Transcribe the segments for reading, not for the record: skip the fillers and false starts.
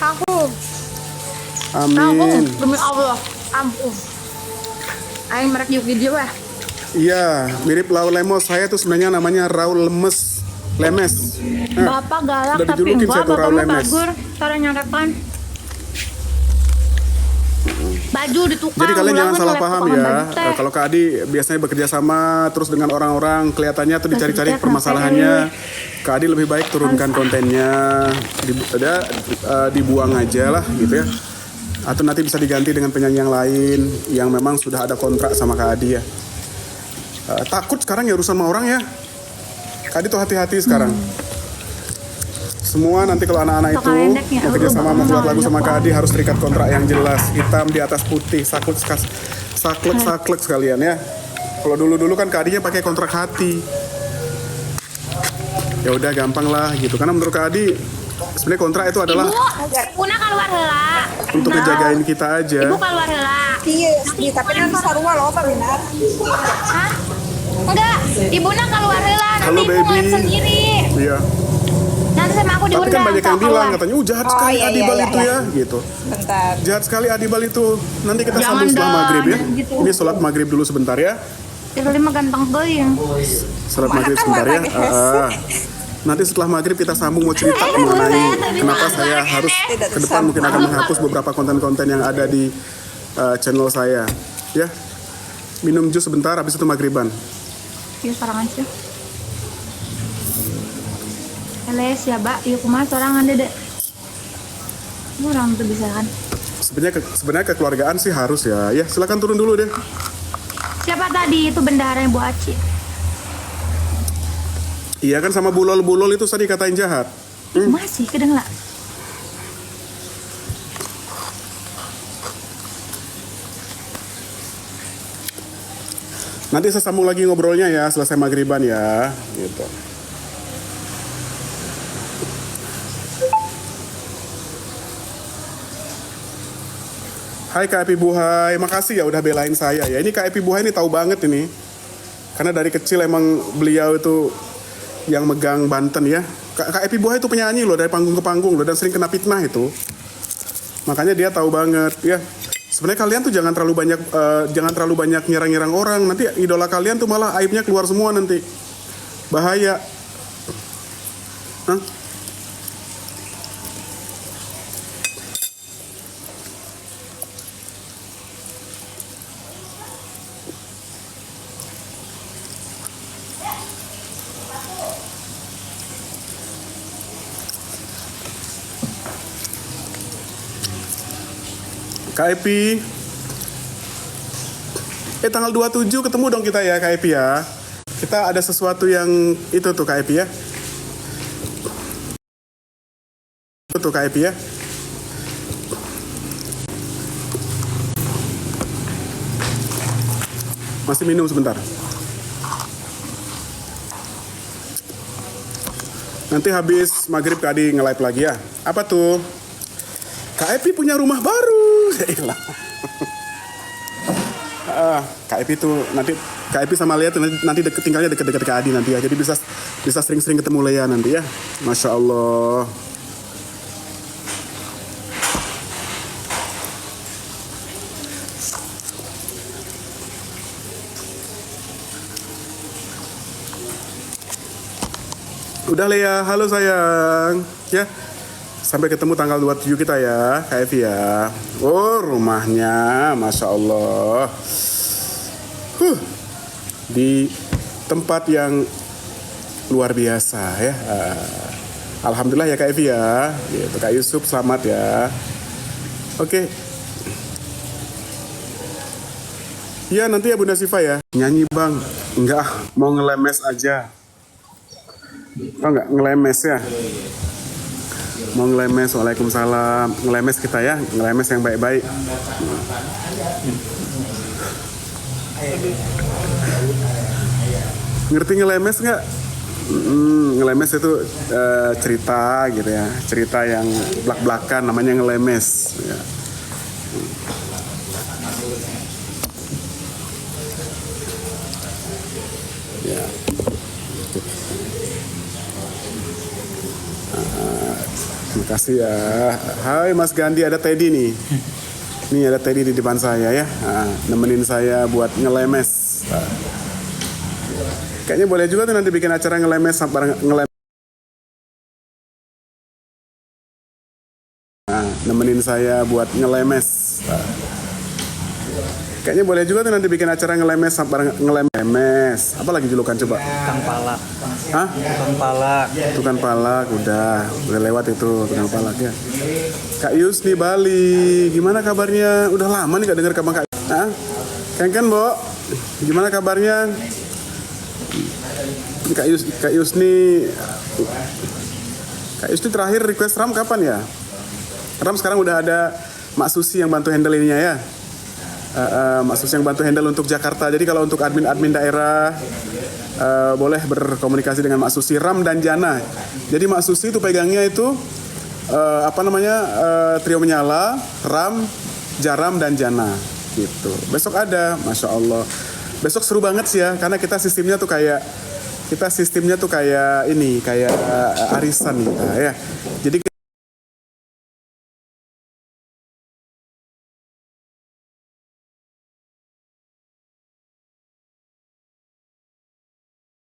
Aku Amin. demi Allah, ampun. Aing merek video ya. Iya, mirip Raul Lemos. Saya tuh sebenarnya namanya Raul Lemes. Bapak galak udah tapi dijulukin enggak, saya tuh bapak Raul mah Lemes. bagur, cara nyarekan. Baju di tukang. Jadi kalian jangan ulangan salah ngelep paham tukangan ya. baju teh. Kalau Kak Adi biasanya bekerja sama terus dengan orang-orang, kelihatannya tuh dicari-cari Maksudnya permasalahannya. Kak Adi lebih baik turunkan kontennya, dibuang aja lah gitu ya. Atau nanti bisa diganti dengan penyanyi yang lain yang memang sudah ada kontrak sama Kak Adi ya. Takut sekarang ya urusan sama orang ya. Kak Adi tuh hati-hati sekarang. Semua nanti kalau anak-anak itu bekerja sama mau keluar lagu sama Kak Adi harus terikat kontrak yang jelas, hitam di atas putih, saklek sekalian ya. Kalau dulu kan Kak Adinya pakai kontrak hati. Ya udah gampang lah gitu. Karena menurut Kak Adi sebenarnya kontrak itu adalah Ibu keluar heula. untuk ngejagain kita aja. Ibu keluar heula. Iya, tapi nanti sarua loh Pak Binar. Hah? Enggak, ibu keluar heula. Nanti Halo, ibu baby. ngeliat sendiri. Iya. Nanti sama aku Tapi diundang. kan banyak yang sok bilang keluar. katanya, jahat sekali iya, Adibal iya, itu iya. ya, gitu. Bentar. Jahat sekali Adibal itu. Nanti kita Jangan sambung setelah dong, maghrib ya. jangan gitu. Ini sholat maghrib dulu sebentar ya. Sekali mah ganteng geuing. Sholat maghrib sebentar ya. Nanti setelah maghrib kita sambung mau cerita Buset, mengenai tapi kenapa maaf, saya harus ke depan mungkin akan menghapus beberapa konten-konten yang ada di channel saya. Ya, minum jus sebentar, habis itu maghriban. Iya sorangan sih. Eles ya, Mbak. Ieu kumaha sorangan Dede? Orang tuh bisa kan. Sebenarnya kekeluargaan sih harus ya. Ya, silakan turun dulu deh. Siapa tadi itu bendahara yang Bu Aci? Iya kan sama bulol-bulol itu tadi katain jahat. Masih kedengeran. Nanti saya sambung lagi ngobrolnya ya selesai maghriban ya, gitu. Hai Kak Epi Buhai, makasih ya udah belain saya ya. Ini Kak Epi Buhai ini tahu banget ini. Karena dari kecil emang beliau itu yang megang Banten ya. Kak Epi Buhai itu penyanyi loh dari panggung ke panggung loh dan sering kena fitnah itu. Makanya dia tahu banget ya. Sebenarnya kalian tuh jangan terlalu banyak nyerang-nyerang orang. Nanti idola kalian tuh malah aibnya keluar semua nanti. Bahaya. Hah? Kak Epi. Tanggal 27 ketemu dong kita ya Kak Epi ya. Kita ada sesuatu yang itu tuh Kak Epi ya. Itu tuh Kak Epi ya. Masih minum sebentar. Nanti habis maghrib Kak Adi nge-live lagi ya. Apa tuh? Kak Epi punya rumah baru. Kak Epi tuh nanti Kak Epi sama Lea tuh nanti tinggalnya deket-deket Kak Adi nanti ya. Jadi bisa sering-sering ketemu Lea nanti ya. Masya Allah. Udah Lea, halo sayang. Ya. Sampai ketemu tanggal 27 kita ya, Kak Evi ya. Oh, rumahnya, Masya Allah. Di tempat yang luar biasa ya. Alhamdulillah ya Kak Evi ya. Gitu, Kak Yusuf, selamat ya. Oke. Ya, nanti ya Bunda Siva ya. Nyanyi bang. Enggak, mau ngelemes aja. Oh enggak, ngelemes ya. Mau ngelemes, waalaikumsalam. Ngelemes kita ya, ngelemes yang baik-baik. Ngerti ngelemes nggak? Ngelemes itu cerita gitu ya, cerita yang belak-belakan namanya ngelemes. Ya. Ya. Makasih ya. Hai Mas Gandhi, ada Teddy nih. Nih ada Teddy di depan saya ya. Nah, nemenin saya buat ngelemes. Nah. Kayaknya boleh juga tuh nanti bikin acara ngelemes bareng ngelemes. Nah, nemenin saya buat ngelemes. Nah. Kayaknya boleh juga tuh nanti bikin acara ngelemes bareng ngelemes. Apa lagi julukan coba? Tukang palak. Hah? Tukang palak. Tukang palak, udah lewat itu tukang palak ya. Kak Yus nih Bali, gimana kabarnya? Udah lama nih gak denger kabar Kak. Hah? Kan Bo, gimana kabarnya? Kak Yus nih terakhir request Ram kapan ya? Ram sekarang udah ada Mak Susi yang bantu handle ininya ya. Mak Susi yang bantu handle untuk Jakarta. Jadi kalau untuk admin daerah boleh berkomunikasi dengan Mak Susi, Ram dan Jana. Jadi Mak Susi itu pegangnya itu trio menyala, Ram, Jaram dan Jana gitu. Besok ada, Masya Allah. Besok seru banget sih ya, karena kita sistemnya tuh kayak ini, kayak arisan gitu ya. Jadi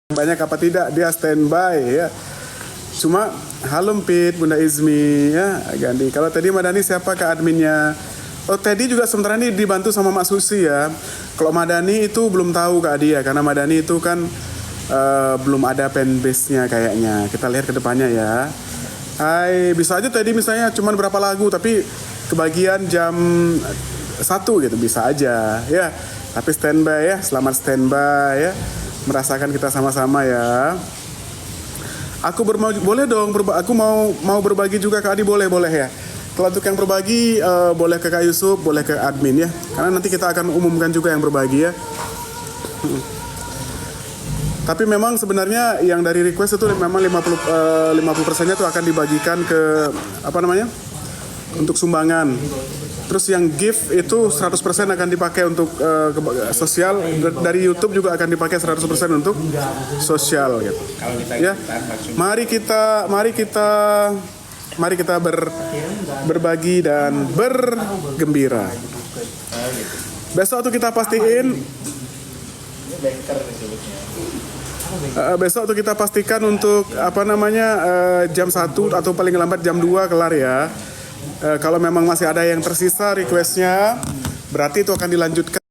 banyak apa tidak dia standby ya. Cuma halo Pit, Bunda Izmi ya, Gandhi. Kalau tadi Madani siapa ke adminnya? Oh Teddy juga sementara ini dibantu sama Mak Susi ya. Kalau Madani itu belum tahu Kak dia, karena Madani itu kan belum ada fanbase-nya kayaknya. Kita lihat ke depannya ya. Hai, bisa aja tadi misalnya cuman berapa lagu tapi kebagian jam 1 gitu, bisa aja ya. Tapi standby ya, selamat standby ya. Merasakan kita sama-sama ya. Aku boleh dong, aku mau berbagi juga ke Adi, boleh ya. Kalau untuk yang berbagi boleh ke Kak Yusuf, boleh ke admin ya. Karena nanti kita akan umumkan juga yang berbagi ya. Tapi memang sebenarnya yang dari request itu memang 50%-nya itu akan dibagikan ke untuk sumbangan. Terus yang gift itu 100% akan dipakai untuk sosial. Dari YouTube juga akan dipakai 100% untuk sosial gitu. Ya. Mari kita berbagi dan bergembira. Besok tuh kita pastiin untuk jam 1 atau paling lambat jam 2 kelar ya. Kalau memang masih ada yang tersisa requestnya, berarti itu akan dilanjutkan.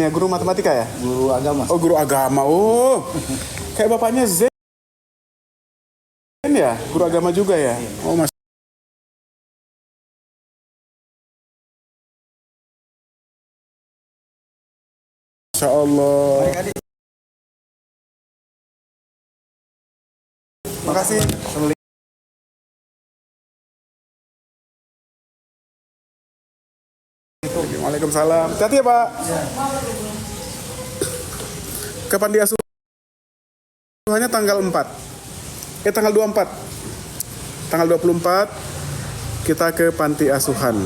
Ya, guru matematika ya? Guru agama. Oh, guru agama. Oh, kayak bapaknya Zen ya? Guru agama juga ya? Oh, Masya Allah. Makasih. Waalaikumsalam. Hati ya Pak. Kapan diasuhannya tanggal 4. Tanggal 24. Tanggal 24 kita ke panti asuhan.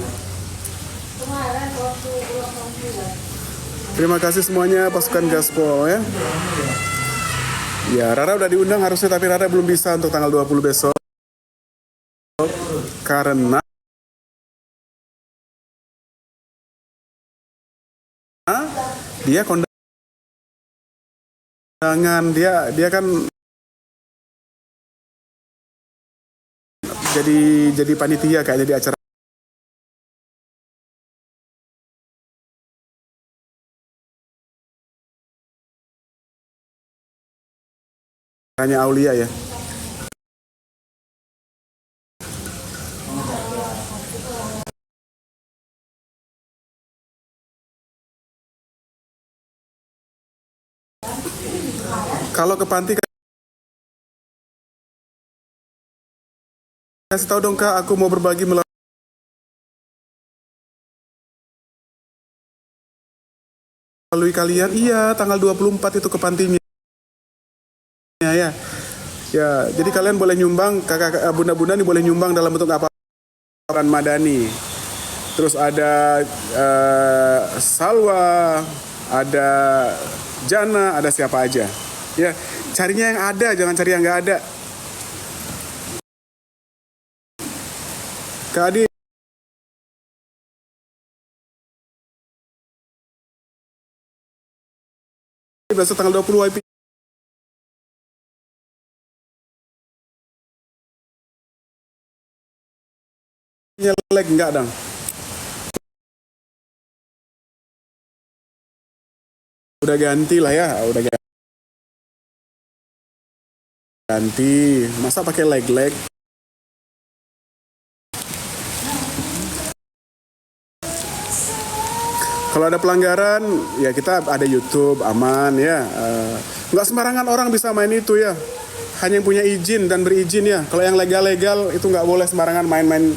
Terima kasih semuanya pasukan Gaspol ya. Ya, Rara udah diundang harusnya, tapi Rara belum bisa untuk tanggal 20 besok. Karena dia kondangan, dia kan jadi panitia kayak jadi acaranya Aulia ya. Kalau ke panti kasih tahu dong Kak, aku mau berbagi melalui kalian. Iya, tanggal 24 itu ke pantinya ya. ya. Ya, jadi kalian boleh nyumbang, kakak bunda-bunda nih boleh nyumbang dalam bentuk apa? Orang Madani. Terus ada Salwa, ada Jana, ada siapa aja. Ya, carinya yang ada, jangan cari yang nggak ada. Kak Adi, besok tanggal 20 WIP. Lag enggak dong? Udah ganti lah ya, udah ganti. Masa pakai lag? Kalau ada pelanggaran, ya kita ada YouTube, aman ya. Nggak sembarangan orang bisa main itu ya. Hanya yang punya izin dan berizin ya. Kalau yang legal-legal itu nggak boleh sembarangan main-main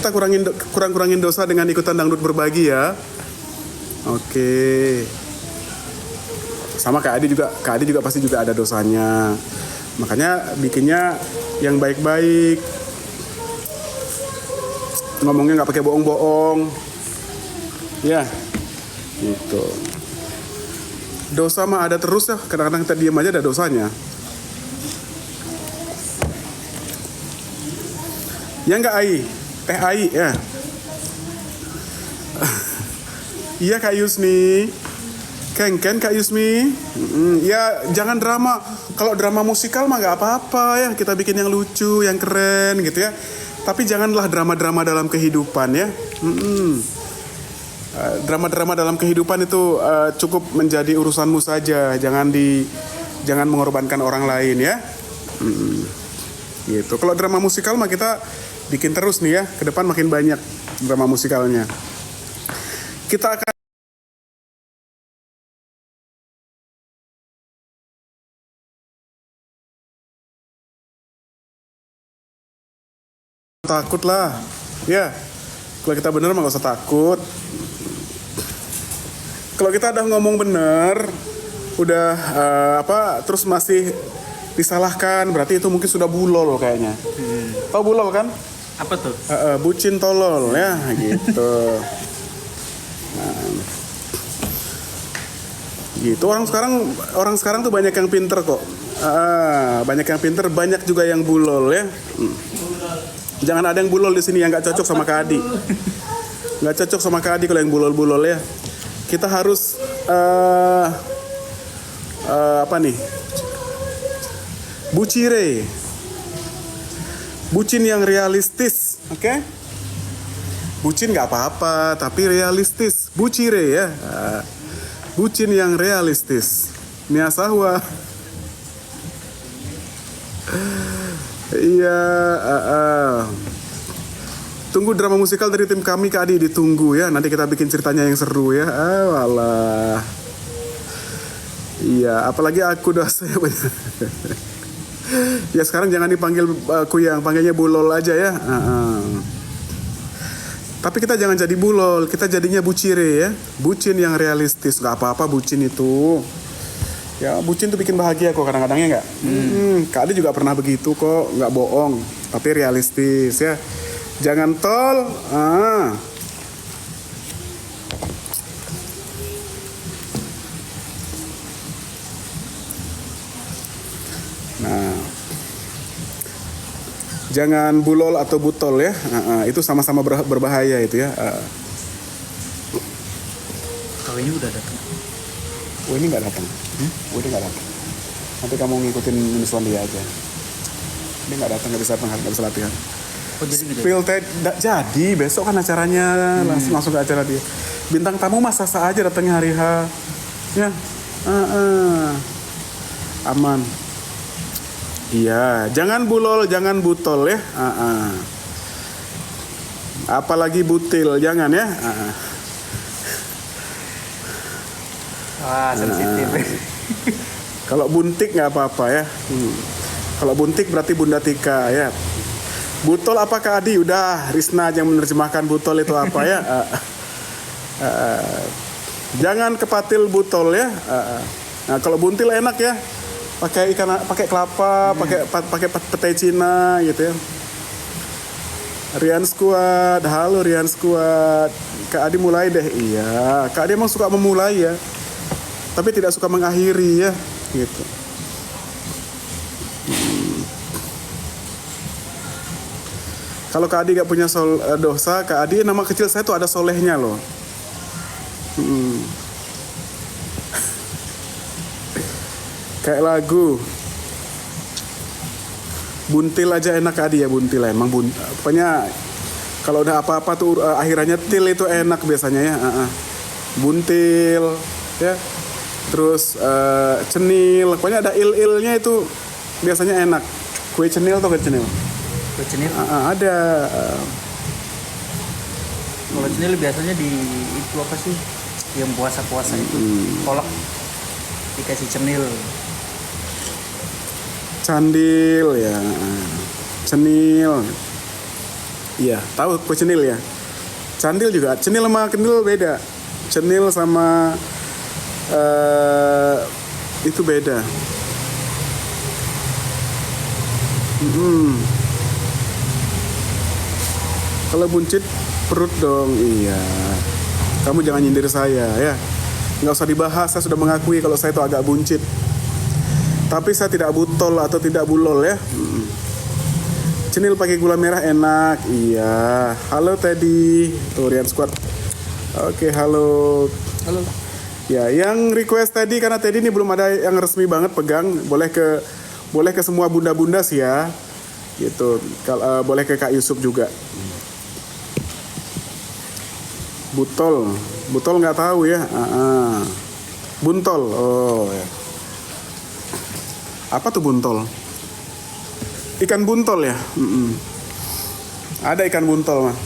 kita kurangin dosa dengan ikutan dangdut berbagi ya. Oke. Sama Kak Adi juga pasti juga ada dosanya. Makanya bikinnya yang baik-baik. Ngomongnya nggak pakai bohong-bohong. Ya. Gitu. Dosa mah ada terus ya. Kadang-kadang kita diam aja ada dosanya. Ya nggak Ai? Ai ya. Iya Kak Yusmi. Ken Kak Yusmi. Ya jangan drama. Kalau drama musikal mah nggak apa-apa ya. Kita bikin yang lucu, yang keren gitu ya. Tapi janganlah drama-drama dalam kehidupan ya. Drama-drama dalam kehidupan itu cukup menjadi urusanmu saja. Jangan mengorbankan orang lain ya. Gitu. Kalau drama musikal mah kita bikin terus nih ya, ke depan makin banyak drama musikalnya. Kita akan takut lah, ya. Kalau kita bener mah gak usah takut. Kalau kita udah ngomong bener, udah terus masih disalahkan, berarti itu mungkin sudah bulol kayaknya. Tahu bulol kan? Apa tuh? Bucin tolol ya gitu. Nah, gitu orang sekarang tuh banyak yang pinter kok. Banyak yang pinter, banyak juga yang bulol ya. Jangan ada yang bulol di sini yang nggak cocok sama Kak Adi. Nggak cocok sama Kak Adi kalau yang bulol-bulol ya. Kita harus apa nih? Bucire. Bucin yang realistis, oke? Bucin nggak apa-apa, tapi realistis. Bucire ya. Bucin yang realistis. Miasahwa. Iya. Tunggu drama musikal dari tim kami Kak Adi, ditunggu ya. Nanti kita bikin ceritanya yang seru ya. Walah. Iya, apalagi aku dosa ya. Ya sekarang jangan dipanggil Kuyang, panggilnya Bulol aja ya. Tapi kita jangan jadi bulol, kita jadinya bucire ya. Bucin yang realistis, nggak apa-apa bucin itu. Ya bucin tuh bikin bahagia kok kadang-kadang ya nggak. Kak Adi juga pernah begitu kok, nggak bohong. Tapi realistis ya. Jangan tol. Nah. Jangan bulol atau butol ya, itu sama-sama berbahaya itu ya. Kalau ini udah datang. Oh ini nggak datang, oh ini nggak datang. Nanti kamu ngikutin minusuan dia aja. Dia nggak datang, nggak bisa latihan. Oh jadi gitu. Spill jadi besok kan acaranya langsung ke acara dia. Bintang tamu masa aja datangnya hari H, ya, aman. Iya, jangan bulol, jangan butol ya. Apalagi butil, jangan ya. Sensitif. Kalau buntik nggak apa-apa ya. Kalau buntik berarti Bunda Tika ya. Butol apakah Adi? Udah, Risna yang menerjemahkan butol itu apa ya. Jangan kepatil butol ya. Nah, kalau buntil enak ya. Pakai kelapa, pakai petai Cina gitu ya. Rian Squad, halo Rian Squad. Kak Adi mulai deh. Iya, Kak Adi emang suka memulai ya. Tapi tidak suka mengakhiri ya, gitu. Kalau Kak Adi gak punya dosa, Kak Adi nama kecil saya tuh ada solehnya loh. Kayak lagu buntil aja enak Kak Adi ya, buntil emang pokoknya kalau udah apa-apa tuh akhirannya til itu enak biasanya ya. Buntil ya, terus cenil, pokoknya ada il-ilnya itu biasanya enak. Kue cenil atau kue cenil? Kue cenil? Ada. Kalau cenil biasanya di itu apa sih? Yang puasa-puasa itu kolak dikasih cenil. Candil ya, cenil. Iya, tahu kue cenil ya. Candil juga, cenil sama kendil beda. Cenil sama itu beda. Kalau buncit perut dong, iya. Kamu jangan nyindir saya ya. Nggak usah dibahas, saya sudah mengakui kalau saya itu agak buncit. Tapi saya tidak butol atau tidak bulol ya. Cenil pakai gula merah enak. Iya. Halo Teddy. Tuh Rian Squad. Oke, halo. Halo. Ya, yang request Teddy karena Teddy ini belum ada yang resmi banget pegang. Boleh ke semua bunda-bunda sih ya. Gitu. Boleh ke Kak Yusuf juga. Butol nggak tahu ya. Buntol. Oh ya. Apa tuh buntol? Ikan buntol ya? Ada ikan buntol mah.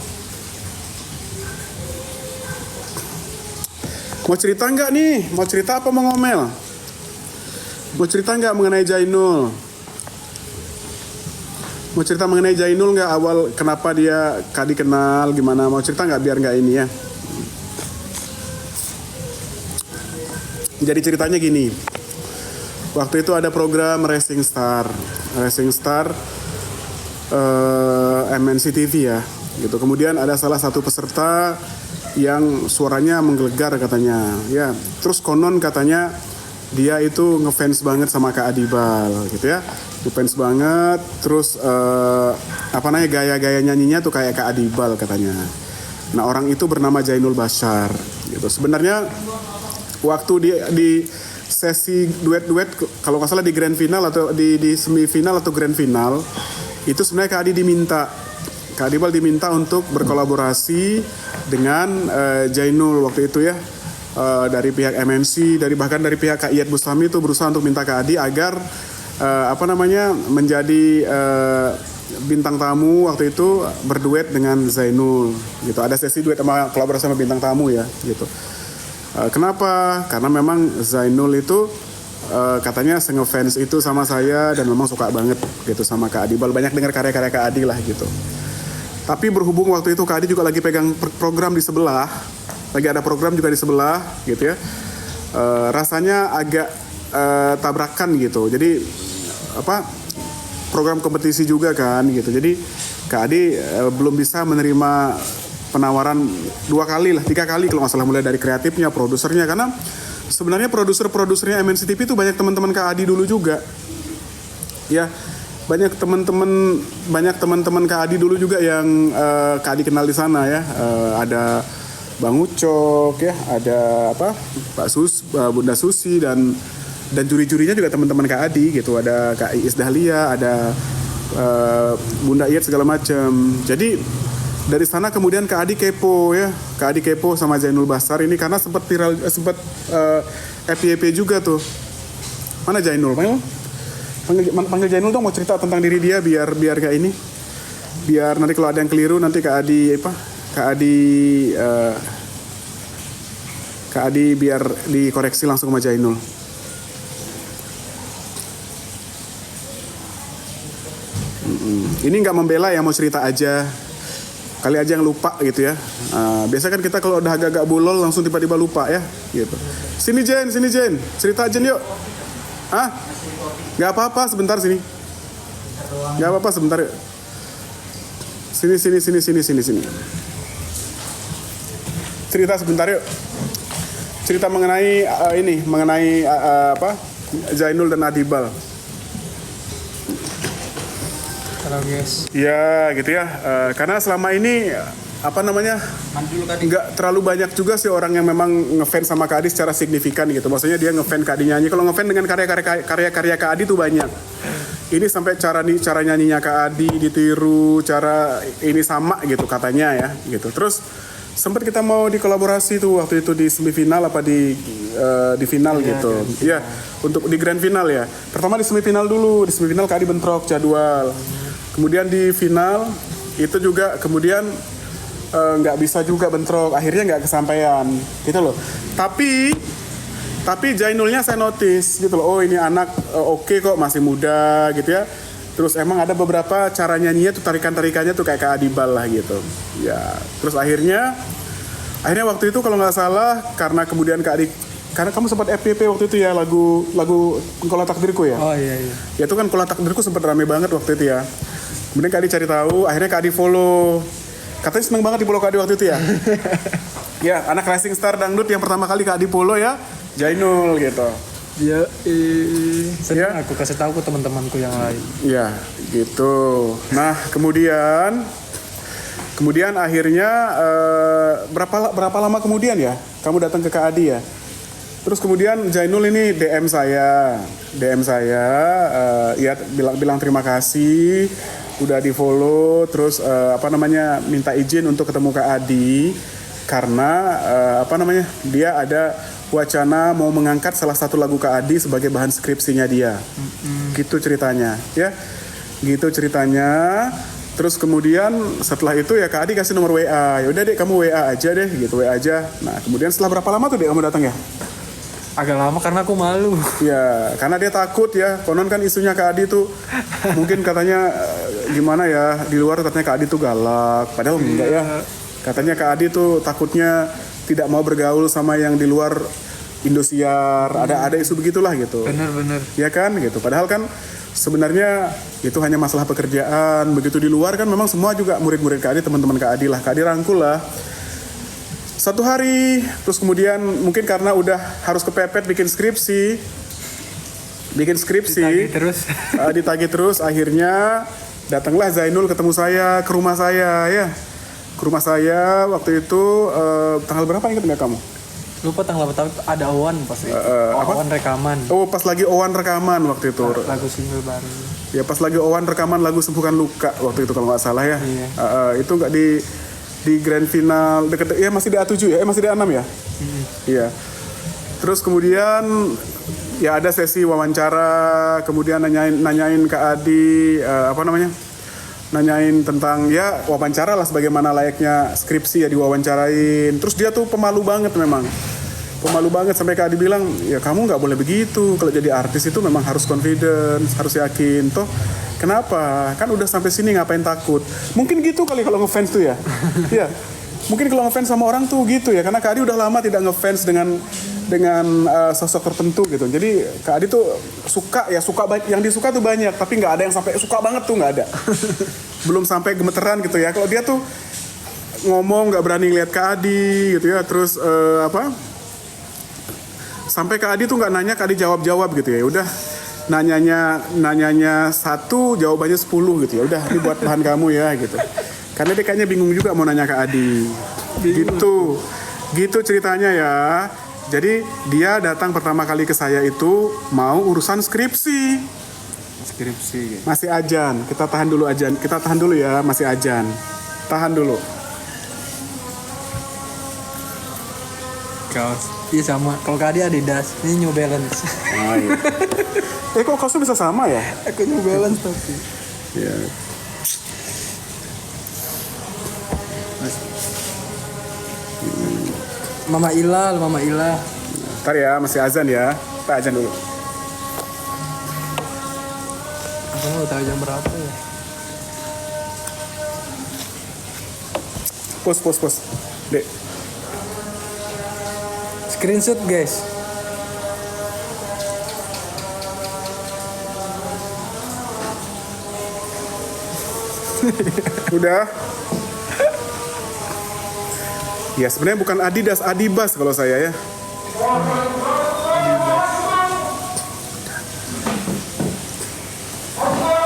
Mau cerita nggak nih? Mau cerita apa mau ngomel? Mau cerita nggak mengenai Jainul? Mau cerita mengenai Jainul nggak, awal kenapa dia Kadi kenal gimana? Mau cerita nggak biar nggak ini ya? Jadi ceritanya gini. Waktu itu ada program Racing Star MNC TV ya, gitu. Kemudian ada salah satu peserta yang suaranya menggelegar katanya, ya. Terus konon katanya dia itu ngefans banget sama Kak Adibal, gitu ya. Ngefans banget, terus gaya-gaya nyanyinya tuh kayak Kak Adibal katanya. Nah orang itu bernama Jainul Bashar, gitu. Sebenarnya waktu di sesi duet-duet kalau nggak salah di grand final atau di semifinal atau grand final itu sebenarnya Kak Adi diminta. Kak Adibal diminta untuk berkolaborasi dengan Jainul waktu itu ya. Dari pihak MNC, bahkan dari pihak Kak Iyad Bustami itu berusaha untuk minta Kak Adi agar menjadi bintang tamu waktu itu berduet dengan Zainul gitu. Ada sesi duet sama kolaborasi sama bintang tamu ya gitu. Kenapa? Karena memang Zainul itu katanya ngefans itu sama saya dan memang suka banget gitu sama Kak Adibal. Banyak dengar karya-karya Kak Adi lah gitu. Tapi berhubung waktu itu Kak Adi juga lagi pegang program di sebelah, lagi ada program juga di sebelah gitu ya. Rasanya agak tabrakan gitu. Jadi program kompetisi juga kan gitu. Jadi Kak Adi belum bisa menerima penawaran 2 kali lah, 3 kali kalau nggak salah, mulai dari kreatifnya, produsernya, karena sebenarnya produsernya MNC TV itu banyak teman-teman Kak Adi dulu juga. Ya, banyak teman-teman Kak Adi dulu juga yang Kak Adi kenal di sana ya. Ada Bang Ucok ya, ada Bunda Susi dan juri-jurinya juga teman-teman Kak Adi gitu. Ada Kak Iis Dahlia, ada Bunda Iyet segala macam. Jadi dari sana kemudian Kak Adi kepo ya. Kak Adi kepo sama Jainul Basar ini karena sempat viral, FYP juga tuh. Mana Jainul? Panggil Jainul dong, mau cerita tentang diri dia biar kayak ini. Biar nanti kalau ada yang keliru nanti Kak Adi biar dikoreksi langsung sama Jainul. Ini nggak membela ya, mau cerita aja. Kali aja yang lupa gitu ya. Biasa kan kita kalau udah agak-agak bulol langsung tiba-tiba lupa ya gitu. Sini Jen, cerita Jen yuk. Nggak apa-apa sebentar sini. Nggak apa-apa sebentar yuk. Sini. Cerita sebentar yuk. Cerita mengenai Jainul dan Adibal. Halo guys. Ya gitu ya. Karena selama ini nggak terlalu banyak juga sih orang yang memang ngefans sama Kak Adi secara signifikan gitu. Maksudnya dia ngefans Kak Adi nyanyi. Kalau ngefans dengan karya-karya Kak Adi tuh banyak. Ini sampai cara nyanyinya Kak Adi ditiru, cara ini sama gitu katanya ya gitu. Terus sempat kita mau dikolaborasi tuh waktu itu di semifinal di final gitu. Iya, untuk di grand final ya. Pertama di semifinal dulu. Di semifinal Kak Adi bentrok jadwal. Kemudian di final itu juga kemudian nggak bisa juga bentrok, akhirnya nggak kesampaian gitu loh. Tapi Jainulnya saya notice gitu loh, oh ini anak oke kok, masih muda gitu ya. Terus emang ada beberapa cara nyanyinya tuh, tarikannya tuh kayak Kak Adibal lah gitu ya. Terus akhirnya waktu itu kalau nggak salah karena kemudian karena kamu sempat FYP waktu itu ya, lagu Engkaulah Takdirku ya. Oh iya. Ya itu kan Engkaulah Takdirku sempat rame banget waktu itu ya. Kemudian Kak Adi cari tahu, akhirnya Kak Adi follow. Katanya seneng banget di follow Kak Adi waktu itu ya. Ya, anak rising star dangdut yang pertama kali Kak Adi follow ya, Jainul gitu. Ya, Ya. aku kasih tahu ke teman-temanku yang lain. Ya, gitu. Nah, kemudian akhirnya berapa lama kemudian ya kamu datang ke Kak Adi ya? Terus kemudian Jainul ini DM saya, ya bilang terima kasih udah di follow, terus minta izin untuk ketemu Kak Adi karena dia ada wacana mau mengangkat salah satu lagu Kak Adi sebagai bahan skripsinya dia. Gitu ceritanya ya. Terus kemudian setelah itu ya Kak Adi kasih nomor WA. Ya udah deh kamu WA aja deh gitu, WA aja. Nah, kemudian setelah berapa lama tuh deh kamu datang ya? Agak lama karena aku malu. Ya, karena dia takut ya. Konon kan isunya Kak Adi tuh mungkin katanya gimana ya, di luar katanya Kak Adi tuh galak, padahal enggak ya. Katanya Kak Adi tuh takutnya tidak mau bergaul sama yang di luar Indosiar. Ada isu begitulah gitu. Bener. Ya kan gitu. Padahal kan sebenarnya itu hanya masalah pekerjaan. Begitu di luar kan memang semua juga murid-murid Kak Adi, teman-teman Kak Adi lah. Kak Adi rangkul lah. Satu hari, terus kemudian mungkin karena udah harus kepepet bikin skripsi, ditagih terus, akhirnya datanglah Zainul ketemu saya ke rumah saya ya. Ke rumah saya waktu itu tanggal berapa ingat nggak kamu? lupa tanggal berapa, tapi ada Owan pas itu. apa? Owan rekaman. Oh, pas lagi Owan rekaman waktu itu. Lagu single baru. Ya pas lagi Owan rekaman lagu Sembuhkan Luka waktu itu kalau nggak salah ya. Iya. Itu nggak di grand final deket ya, masih di A7 ya, masih di A6 ya. Iya. Terus kemudian ya ada sesi wawancara, kemudian nanyain Kak Adi apa namanya? Nanyain tentang ya wawancara lah sebagaimana layaknya skripsi ya, diwawancarain. Terus dia tuh pemalu banget memang. Pemalu banget sampai Kak Adi bilang, ya kamu nggak boleh begitu. Kalau jadi artis itu memang harus confidence, harus yakin. Toh kenapa? Kan udah sampai sini ngapain takut? Mungkin gitu kali kalau ngefans tuh ya. Iya. Mungkin kalau ngefans sama orang tuh gitu ya. Karena Kak Adi udah lama tidak ngefans dengan sosok tertentu gitu. Jadi Kak Adi tuh suka yang disuka tuh banyak, tapi nggak ada yang sampai suka banget tuh, nggak ada. Belum sampai gemeteran gitu ya. Kalau dia tuh ngomong nggak berani ngeliat Kak Adi gitu ya. Terus sampai Kak Adi tuh nggak nanya, Kak Adi jawab gitu ya. Udah nanyanya 1, jawabannya 10 gitu ya. Udah ini buat bahan kamu ya gitu. Karena dia kayaknya bingung juga mau nanya Kak Adi. Gitu ceritanya ya. Jadi dia datang pertama kali ke saya itu mau urusan skripsi. Masih ajan. Kita tahan dulu ajan. Kita tahan dulu ya, masih ajan. Tahan dulu. Kaos. Iya sama. Kalau Kak Adi Adidas, ini New Balance. Oh, iya. Kok kaosnya bisa sama ya? Aku New Balance tapi. Iya. Mama Ila. Ntar ya, masih azan ya. Kita azan dulu. Aku nggak tahu jam berapa ya. Pos. Dek. Screenshot guys. Udah. Ya sebenarnya bukan Adidas, Adibas kalau saya ya.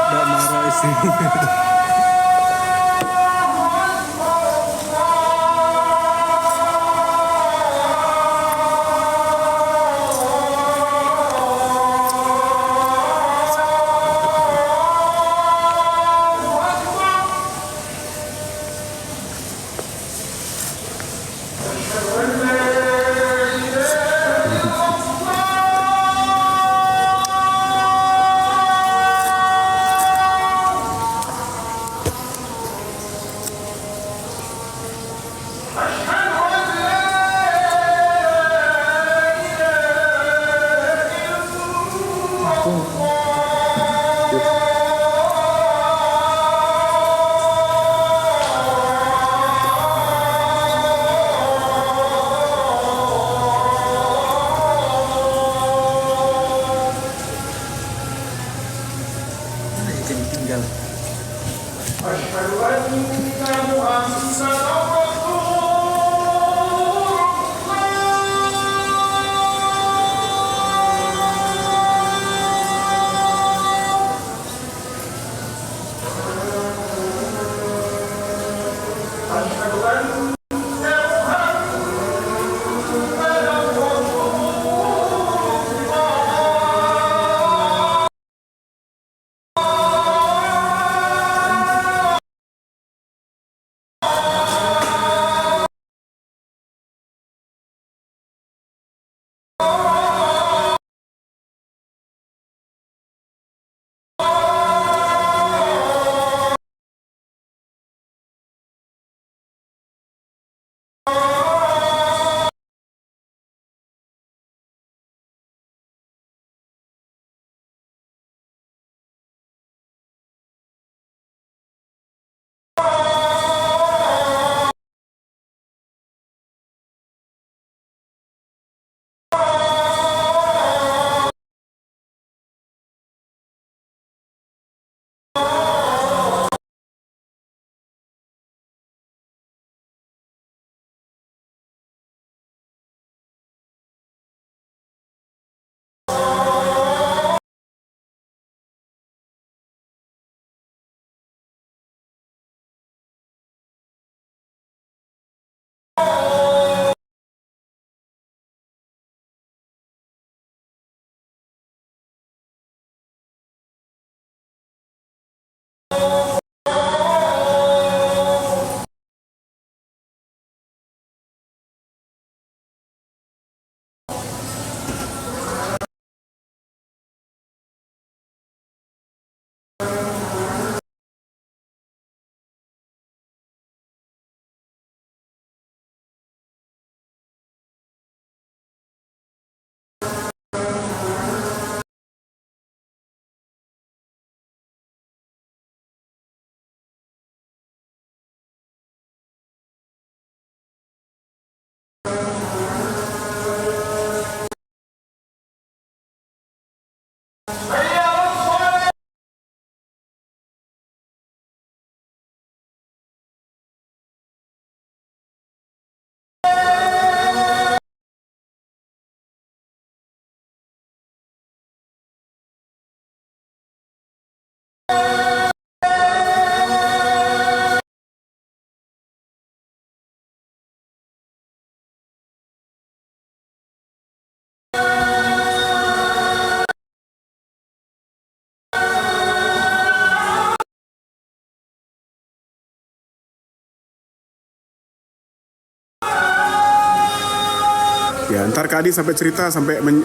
Udah marah istri. Ya, ntar Kak Adi sampai cerita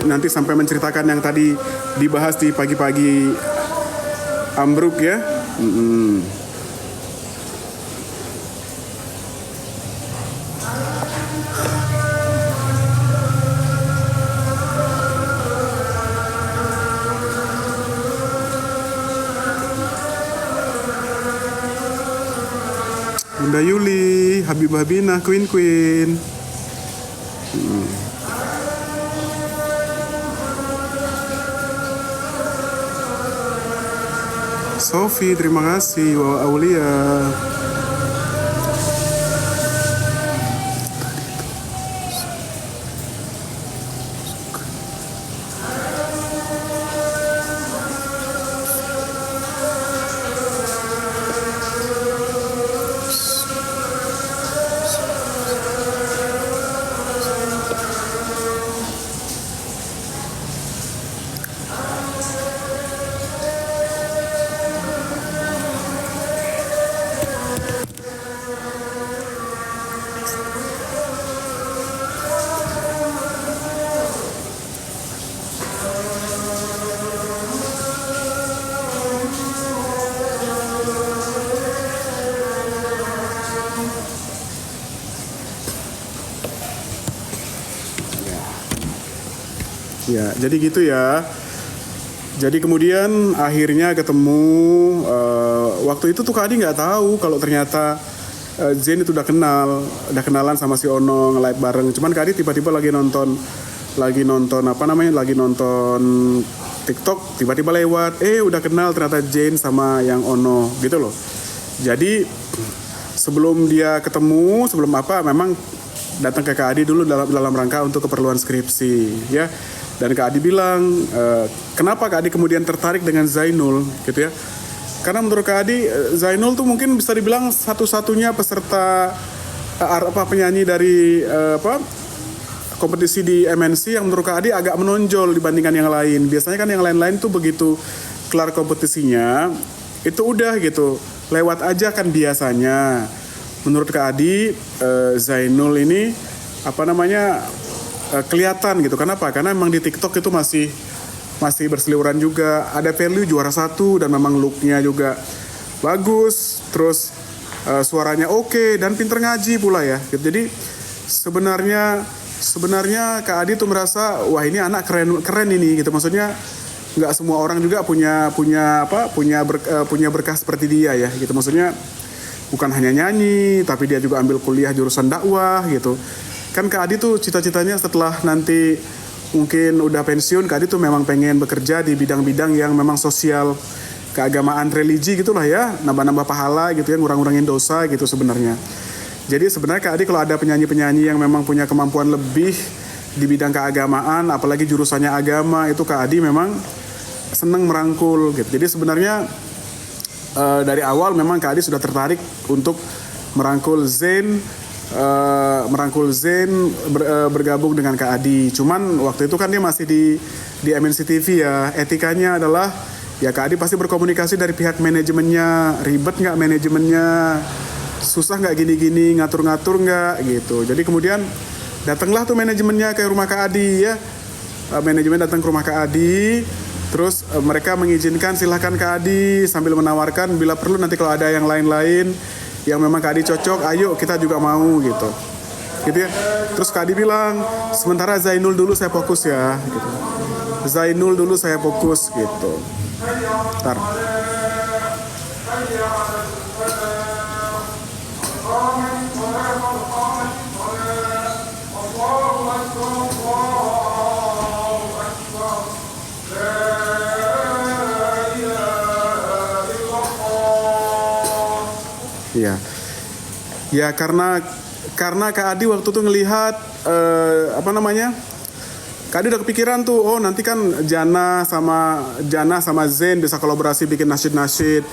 nanti sampai menceritakan yang tadi dibahas di pagi-pagi ambruk ya. Bunda Yuli, Habibah Habinah, Queen. Sofi, terima kasih. Wawa Aulia. Ya, jadi gitu ya. Jadi kemudian akhirnya ketemu. Waktu itu tuh Kak Adi nggak tahu kalau ternyata Zain itu udah kenalan sama si Ono, nge-live bareng. Cuman Kak Adi tiba-tiba lagi nonton TikTok, tiba-tiba lewat, udah kenal ternyata Zain sama yang Ono gitu loh. Jadi sebelum dia ketemu, memang datang ke Kak Adi dulu dalam rangka untuk keperluan skripsi ya. Dan Kak Adi bilang, kenapa Kak Adi kemudian tertarik dengan Zainul gitu ya. Karena menurut Kak Adi, Zainul tuh mungkin bisa dibilang satu-satunya peserta penyanyi dari kompetisi di MNC yang menurut Kak Adi agak menonjol dibandingkan yang lain. Biasanya kan yang lain-lain tuh begitu kelar kompetisinya, itu udah gitu, lewat aja kan biasanya. Menurut Kak Adi, Zainul ini kelihatan gitu. Kenapa? Karena memang di TikTok itu masih berseliweran juga. Ada value juara 1 dan memang looknya juga bagus. Terus suaranya oke dan pinter ngaji pula ya. Jadi sebenarnya Kak Adi tuh merasa wah ini anak keren ini gitu. Maksudnya nggak semua orang juga punya berkah seperti dia ya gitu. Maksudnya bukan hanya nyanyi, tapi dia juga ambil kuliah jurusan dakwah gitu. Kan Kak Adi tuh cita-citanya setelah nanti mungkin udah pensiun, Kak Adi tuh memang pengen bekerja di bidang-bidang yang memang sosial, keagamaan, religi gitulah ya, nambah-nambah pahala gitu ya, ngurang-ngurangin dosa gitu sebenarnya. Jadi sebenarnya Kak Adi kalau ada penyanyi-penyanyi yang memang punya kemampuan lebih di bidang keagamaan, apalagi jurusannya agama, itu Kak Adi memang seneng merangkul gitu. Jadi sebenarnya dari awal memang Kak Adi sudah tertarik untuk merangkul Zain bergabung dengan Kak Adi. Cuman waktu itu kan dia masih di MNC TV ya. Etikanya adalah ya Kak Adi pasti berkomunikasi dari pihak manajemennya. Ribet nggak manajemennya? Susah nggak gini-gini, ngatur-ngatur nggak gitu. Jadi kemudian datanglah tuh manajemennya ke rumah Kak Adi ya. Manajemen datang ke rumah Kak Adi. Terus mereka mengizinkan silahkan Kak Adi sambil menawarkan bila perlu nanti kalau ada yang lain-lain yang memang Kak Adi cocok, ayo kita juga mau gitu ya. Terus Kak Adi bilang, sementara Zainul dulu saya fokus ya gitu. Zainul dulu saya fokus gitu. Ntar. Iya. Ya karena Kak Adi waktu itu ngelihat Kak Adi udah kepikiran tuh, oh nanti kan Jana sama Zain bisa kolaborasi bikin nasyid-nasyid.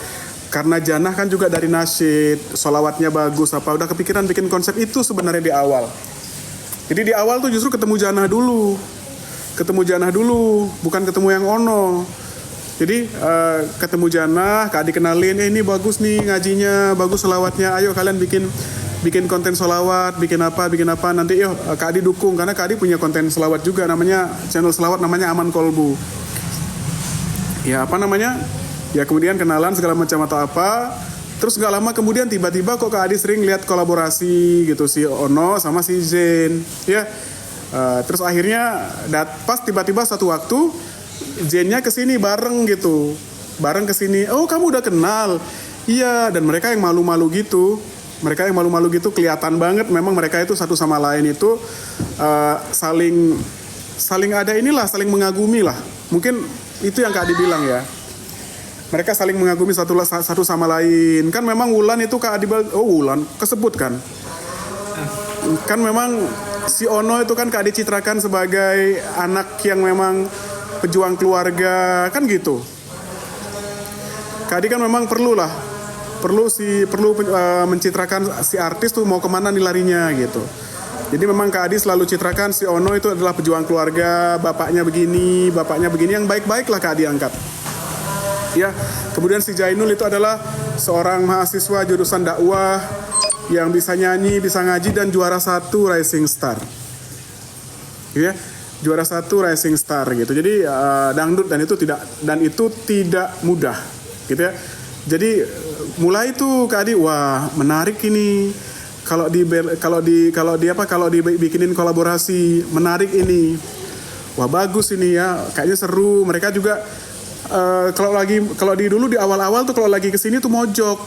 Karena Jana kan juga dari nasyid, sholawatnya bagus udah kepikiran bikin konsep itu sebenarnya di awal. Jadi di awal tuh justru ketemu Jana dulu, bukan ketemu yang Ono. Jadi ketemu Jana, Kak Adi kenalin, ini bagus nih ngajinya, bagus selawatnya, ayo kalian bikin bikin konten solawat, bikin apa, nanti Kak Adi dukung, karena Kak Adi punya konten selawat juga, namanya channel selawat namanya Aman Kolbu. Ya apa namanya, ya kemudian kenalan segala macam atau apa, terus gak lama kemudian tiba-tiba kok Kak Adi sering lihat kolaborasi gitu, si Ono sama si Zen, ya. Terus akhirnya pas tiba-tiba satu waktu Zennya kesini bareng gitu, bareng kesini, oh kamu udah kenal, iya, dan mereka yang malu-malu gitu. Mereka yang malu-malu gitu kelihatan banget memang mereka itu satu sama lain itu saling ada inilah, saling mengagumi lah. Mungkin itu yang Kak Adi bilang ya. Mereka saling mengagumi satu sama lain. Kan memang Wulan itu Kak Adi Wulan kesebut kan. Kan memang si Ono itu kan Kak Adi citrakan sebagai anak yang memang pejuang keluarga kan gitu. Kak Adi kan memang perlu mencitrakan si artis tuh mau kemana nih larinya gitu. Jadi memang Kak Adi selalu citrakan si Ono itu adalah pejuang keluarga, bapaknya begini, yang baik-baik lah Kak Adi angkat. Ya, kemudian si Jainul itu adalah seorang mahasiswa jurusan dakwah yang bisa nyanyi, bisa ngaji dan juara 1 Rising Star. Ya, juara 1 Rising Star gitu. Jadi dangdut dan itu tidak mudah, gitu ya. Jadi mulai itu Kak Adi, wah menarik ini. Kalau dibikinin kolaborasi, menarik ini. Wah bagus ini ya, kayaknya seru. Mereka juga kalau di awal-awal tuh kalau lagi kesini tuh mojok.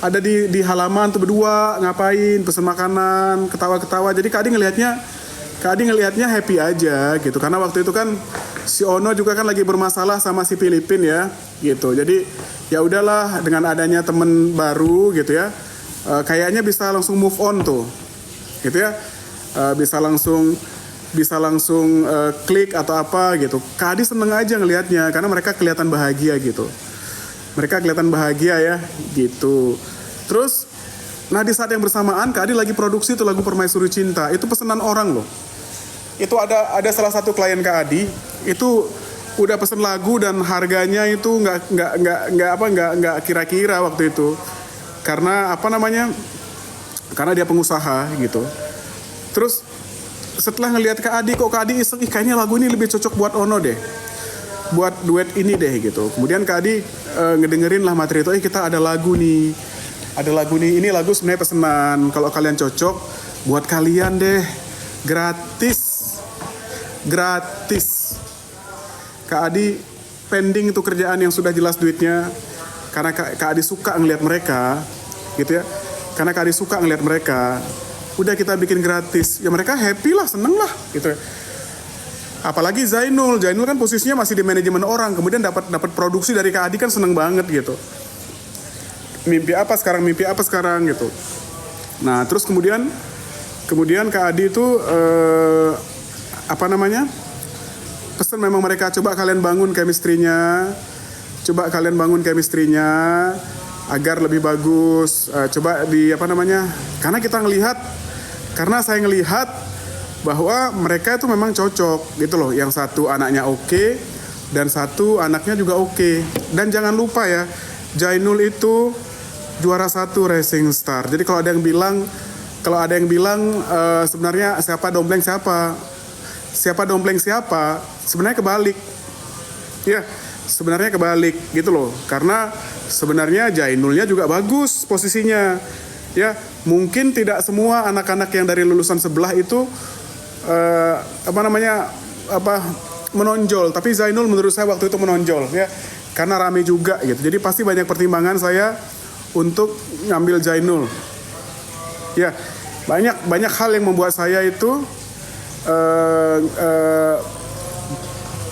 Ada di halaman tuh berdua ngapain, pesen makanan, ketawa-ketawa. Jadi Kak Adi ngelihatnya happy aja gitu. Karena waktu itu kan si Ono juga kan lagi bermasalah sama si Filipin ya, gitu. Jadi ya udahlah dengan adanya temen baru gitu ya, kayaknya bisa langsung move on tuh, gitu ya, bisa langsung klik atau apa gitu. Kak Adi seneng aja ngelihatnya karena mereka kelihatan bahagia gitu. Mereka kelihatan bahagia ya, gitu. Terus, nah di saat yang bersamaan Kak Adi lagi produksi tuh lagu Permaisuri Cinta. Itu pesanan orang loh. Itu ada salah satu klien Kak Adi, itu udah pesen lagu dan harganya itu nggak kira-kira waktu itu. Karena karena dia pengusaha gitu. Terus setelah ngelihat Kak Adi, kok Kak Adi iseng, kayaknya lagu ini lebih cocok buat Ono deh, buat duet ini deh gitu. Kemudian Kak Adi ngedengerin lah materi itu, kita ada lagu nih, ini lagu sebenarnya pesanan, kalau kalian cocok buat kalian deh, gratis. Kak Adi pending itu kerjaan yang sudah jelas duitnya, karena Kak Adi suka ngelihat mereka gitu ya, karena Kak Adi suka ngelihat mereka, udah kita bikin gratis ya, mereka happy lah, seneng lah gitu ya. Apalagi Zainul kan posisinya masih di manajemen orang, kemudian dapat produksi dari Kak Adi kan seneng banget gitu. Mimpi apa sekarang gitu. Nah terus kemudian Kak Adi itu pesan memang mereka, coba kalian bangun chemistry-nya agar lebih bagus. Coba karena saya ngelihat bahwa mereka itu memang cocok gitu loh. Yang satu anaknya oke, dan satu anaknya juga oke. Dan jangan lupa ya, Jainul itu juara 1 Rising Star. Jadi kalau ada yang bilang sebenarnya siapa dompleng siapa, sebenarnya kebalik. Ya, sebenarnya kebalik gitu loh. Karena sebenarnya Jainulnya juga bagus posisinya. Ya, mungkin tidak semua anak-anak yang dari lulusan sebelah itu menonjol, tapi Zainul menurut saya waktu itu menonjol ya. Karena rame juga gitu. Jadi pasti banyak pertimbangan saya untuk ngambil Jainul. Ya, banyak hal yang membuat saya itu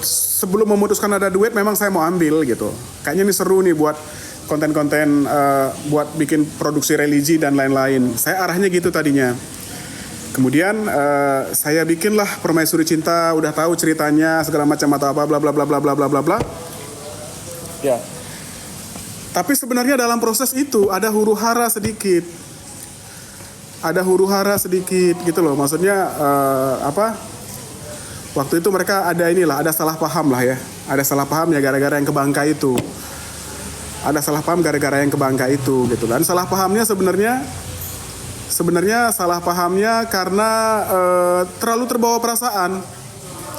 sebelum memutuskan ada duet memang saya mau ambil gitu. Kayaknya ini seru nih buat konten-konten, buat bikin produksi religi dan lain-lain. Saya arahnya gitu tadinya. Kemudian saya bikinlah Permaisuri Cinta, udah tahu ceritanya segala macam atau apa bla bla bla bla bla bla bla bla. Ya. Tapi sebenarnya dalam proses itu ada huru-hara sedikit. Gitu loh. Maksudnya waktu itu mereka ada salah paham lah ya. Ada salah paham ya gara-gara yang ke Bangka itu. gitu. Dan salah pahamnya sebenarnya, salah pahamnya itu, gitu loh. Maksudnya waktu itu mereka ada salah paham lah ya. Ada salah paham ya gara-gara yang ke Bangka itu. Ada salah paham gara-gara yang ke Bangka itu. Ada salah paham gara-gara yang ke Bangka itu, gitu loh. Maksudnya waktu itu mereka ada salah paham lah ya. Ada salah paham ya gara-gara yang ke Bangka itu. Ada salah paham gara-gara yang ke Bangka itu, gitu. Dan salah pahamnya sebenarnya sebenarnya salah pahamnya karena terlalu terbawa perasaan,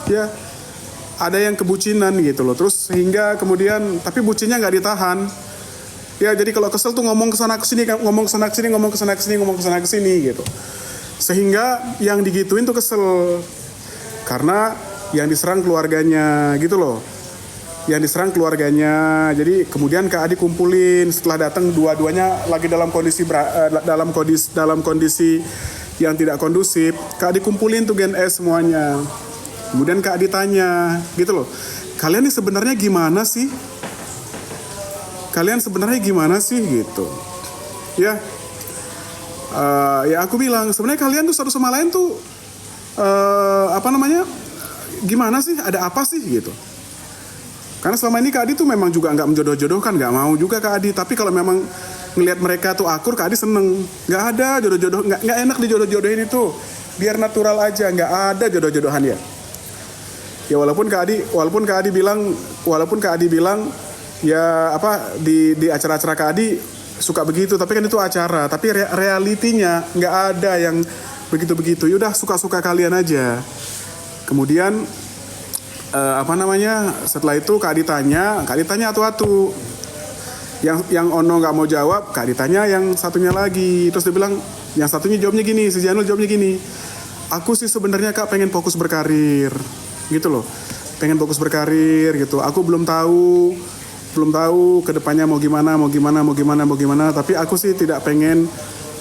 ya. Ada yang kebucinan gitu loh, terus sehingga kemudian tapi bucinnya nggak ditahan, ya. Jadi kalau kesel tuh ngomong kesana kesini, ngomong kesana kesini, ngomong kesana kesini, ngomong kesana kesini gitu, sehingga yang digituin tuh kesel karena yang diserang keluarganya gitu loh, yang diserang keluarganya. Jadi kemudian Kak Adi kumpulin, setelah datang dua-duanya lagi dalam kondisi yang tidak kondusif. Kak Adi kumpulin tuh Gen S semuanya. Kemudian Kak Adi tanya gitu loh, kalian nih sebenarnya gimana sih? Kalian sebenarnya gimana sih gitu? Ya, ya aku bilang sebenarnya kalian tuh satu sama lain tuh gimana sih? Ada apa sih gitu? Karena selama ini Kak Adi tuh memang juga nggak menjodoh-jodohkan, nggak mau juga Kak Adi. Tapi kalau memang ngelihat mereka tuh akur, Kak Adi seneng. Nggak ada jodoh-jodoh, nggak enak dijodoh-jodohin itu. Biar natural aja, nggak ada jodoh-jodohan ya. Ya walaupun Kak Adi bilang ya apa di acara-acara Kak Adi suka begitu, tapi kan itu acara. Tapi realitinya nggak ada yang begitu-begitu. Yaudah suka-suka kalian aja. Kemudian setelah itu Kak Adi tanya atu-atu. Yang Ono nggak mau jawab, Kak Adi tanya yang satunya lagi. Terus dia bilang, yang satunya jawabnya gini, si Janul jawabnya gini. Aku sih sebenarnya Kak pengen fokus berkarir. Gitu loh, pengen fokus berkarir gitu. Aku belum tahu kedepannya mau gimana. Tapi aku sih tidak pengen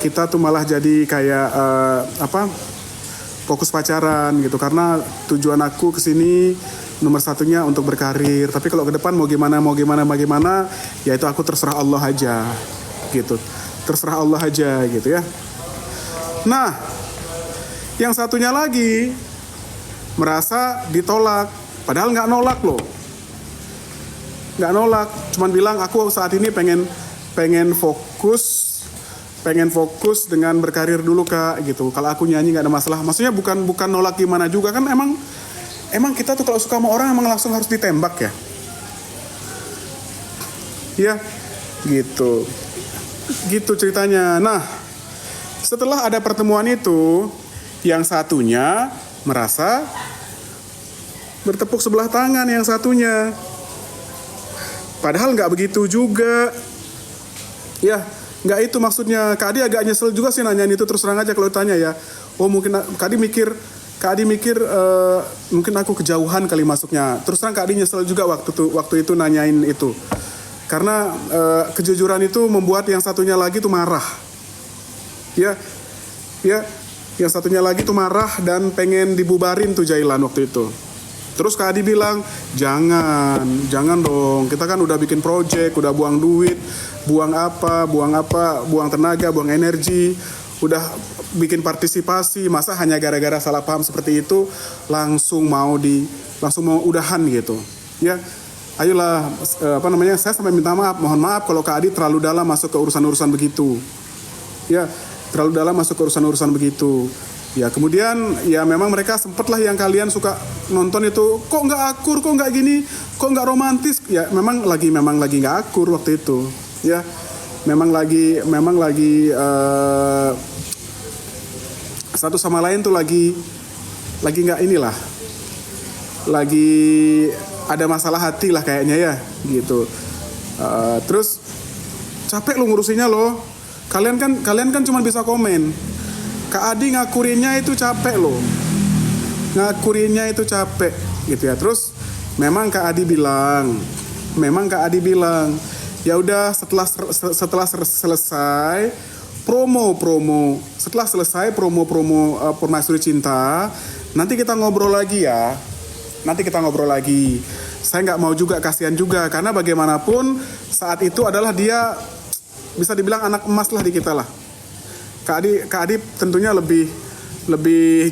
kita tuh malah jadi kayak fokus pacaran gitu. Karena tujuan aku kesini nomor satunya untuk berkarir. Tapi kalau ke depan mau gimana, ya itu aku terserah Allah aja gitu. Terserah Allah aja gitu ya. Nah, yang satunya lagi merasa ditolak, padahal nggak nolak loh, cuman bilang aku saat ini pengen fokus dengan berkarir dulu Kak gitu. Kalau aku nyanyi nggak ada masalah, maksudnya bukan nolak gimana juga kan, emang kita tuh kalau suka sama orang emang langsung harus ditembak ya gitu ceritanya. Nah, setelah ada pertemuan itu, yang satunya merasa bertepuk sebelah tangan yang satunya. Padahal nggak begitu juga. Ya, nggak itu maksudnya. Kak Adi agak nyesel juga sih nanyain itu, terus terang aja kalau tanya ya. Oh mungkin Kak Adi mikir mungkin aku kejauhan kali masuknya. Terus terang Kak Adi nyesel juga waktu itu nanyain itu. Karena kejujuran itu membuat yang satunya lagi tuh marah. Ya. Yang satunya lagi tuh marah dan pengen dibubarin tuh Jailan waktu itu. Terus Kak Adi bilang, jangan dong. Kita kan udah bikin project, udah buang duit, buang tenaga, buang energi, udah bikin partisipasi. Masa hanya gara-gara salah paham seperti itu langsung mau udahan gitu. Ya, ayolah saya sampai minta maaf, mohon maaf kalau Kak Adi terlalu dalam masuk ke urusan-urusan begitu. Ya, terlalu dalam masuk ke urusan-urusan begitu. Ya kemudian ya memang mereka sempet lah yang kalian suka nonton itu, kok nggak akur, kok nggak gini, kok nggak romantis. Ya memang lagi nggak akur waktu itu. Ya memang lagi satu sama lain tuh lagi nggak inilah, lagi ada masalah hati lah kayaknya ya gitu. Terus capek lo ngurusinnya lo. Kalian kan cuma bisa komen. Kak Adi ngakurinnya itu capek loh. Gitu ya. Terus memang Kak Adi bilang, ya udah setelah selesai promo, Permaisuri Cinta, nanti kita ngobrol lagi ya. Saya nggak mau juga, kasihan juga, karena bagaimanapun saat itu adalah dia bisa dibilang anak emas lah di kita lah. Kak Adi tentunya lebih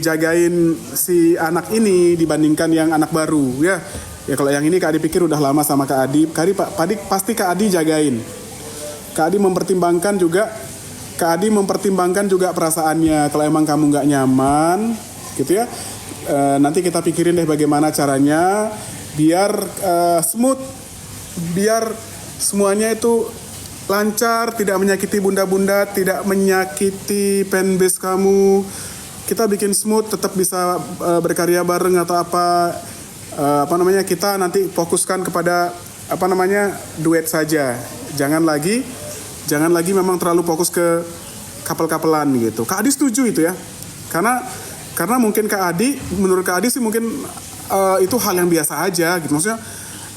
jagain si anak ini dibandingkan yang anak baru ya. Ya kalau yang ini Kak Adi pikir udah lama sama Kak Adi pasti Kak Adi jagain. Kak Adi mempertimbangkan juga perasaannya. Kalau emang kamu nggak nyaman gitu ya, nanti kita pikirin deh bagaimana caranya biar smooth, biar semuanya itu lancar, tidak menyakiti bunda-bunda, tidak menyakiti fanbase kamu. Kita bikin smooth, tetap bisa berkarya bareng atau apa namanya, kita nanti fokuskan kepada duet saja. Jangan lagi memang terlalu fokus ke couple-couplean gitu. Kak Adi setuju itu ya. Karena mungkin menurut Kak Adi sih mungkin itu hal yang biasa aja gitu. Maksudnya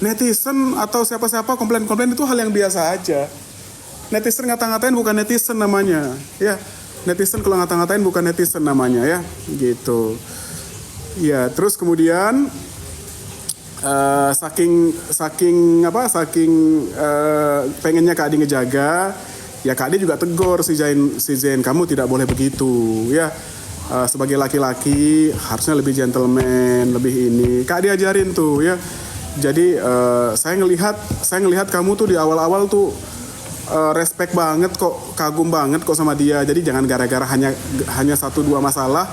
netizen atau siapa-siapa komplain-komplain itu hal yang biasa aja. Netizen ngata-ngatain bukan netizen namanya, ya. Netizen kalau ngata-ngatain bukan netizen namanya, ya, gitu. Ya, terus kemudian saking pengennya Kak Adi ngejaga, ya Kak Adi juga tegur si Zain, kamu tidak boleh begitu, ya. Sebagai laki-laki harusnya lebih gentleman, lebih ini. Kak Adi ajarin tuh, ya. Jadi saya ngelihat kamu tuh di awal-awal tuh respect banget kok, kagum banget kok sama dia. Jadi jangan gara-gara hanya 1-2 masalah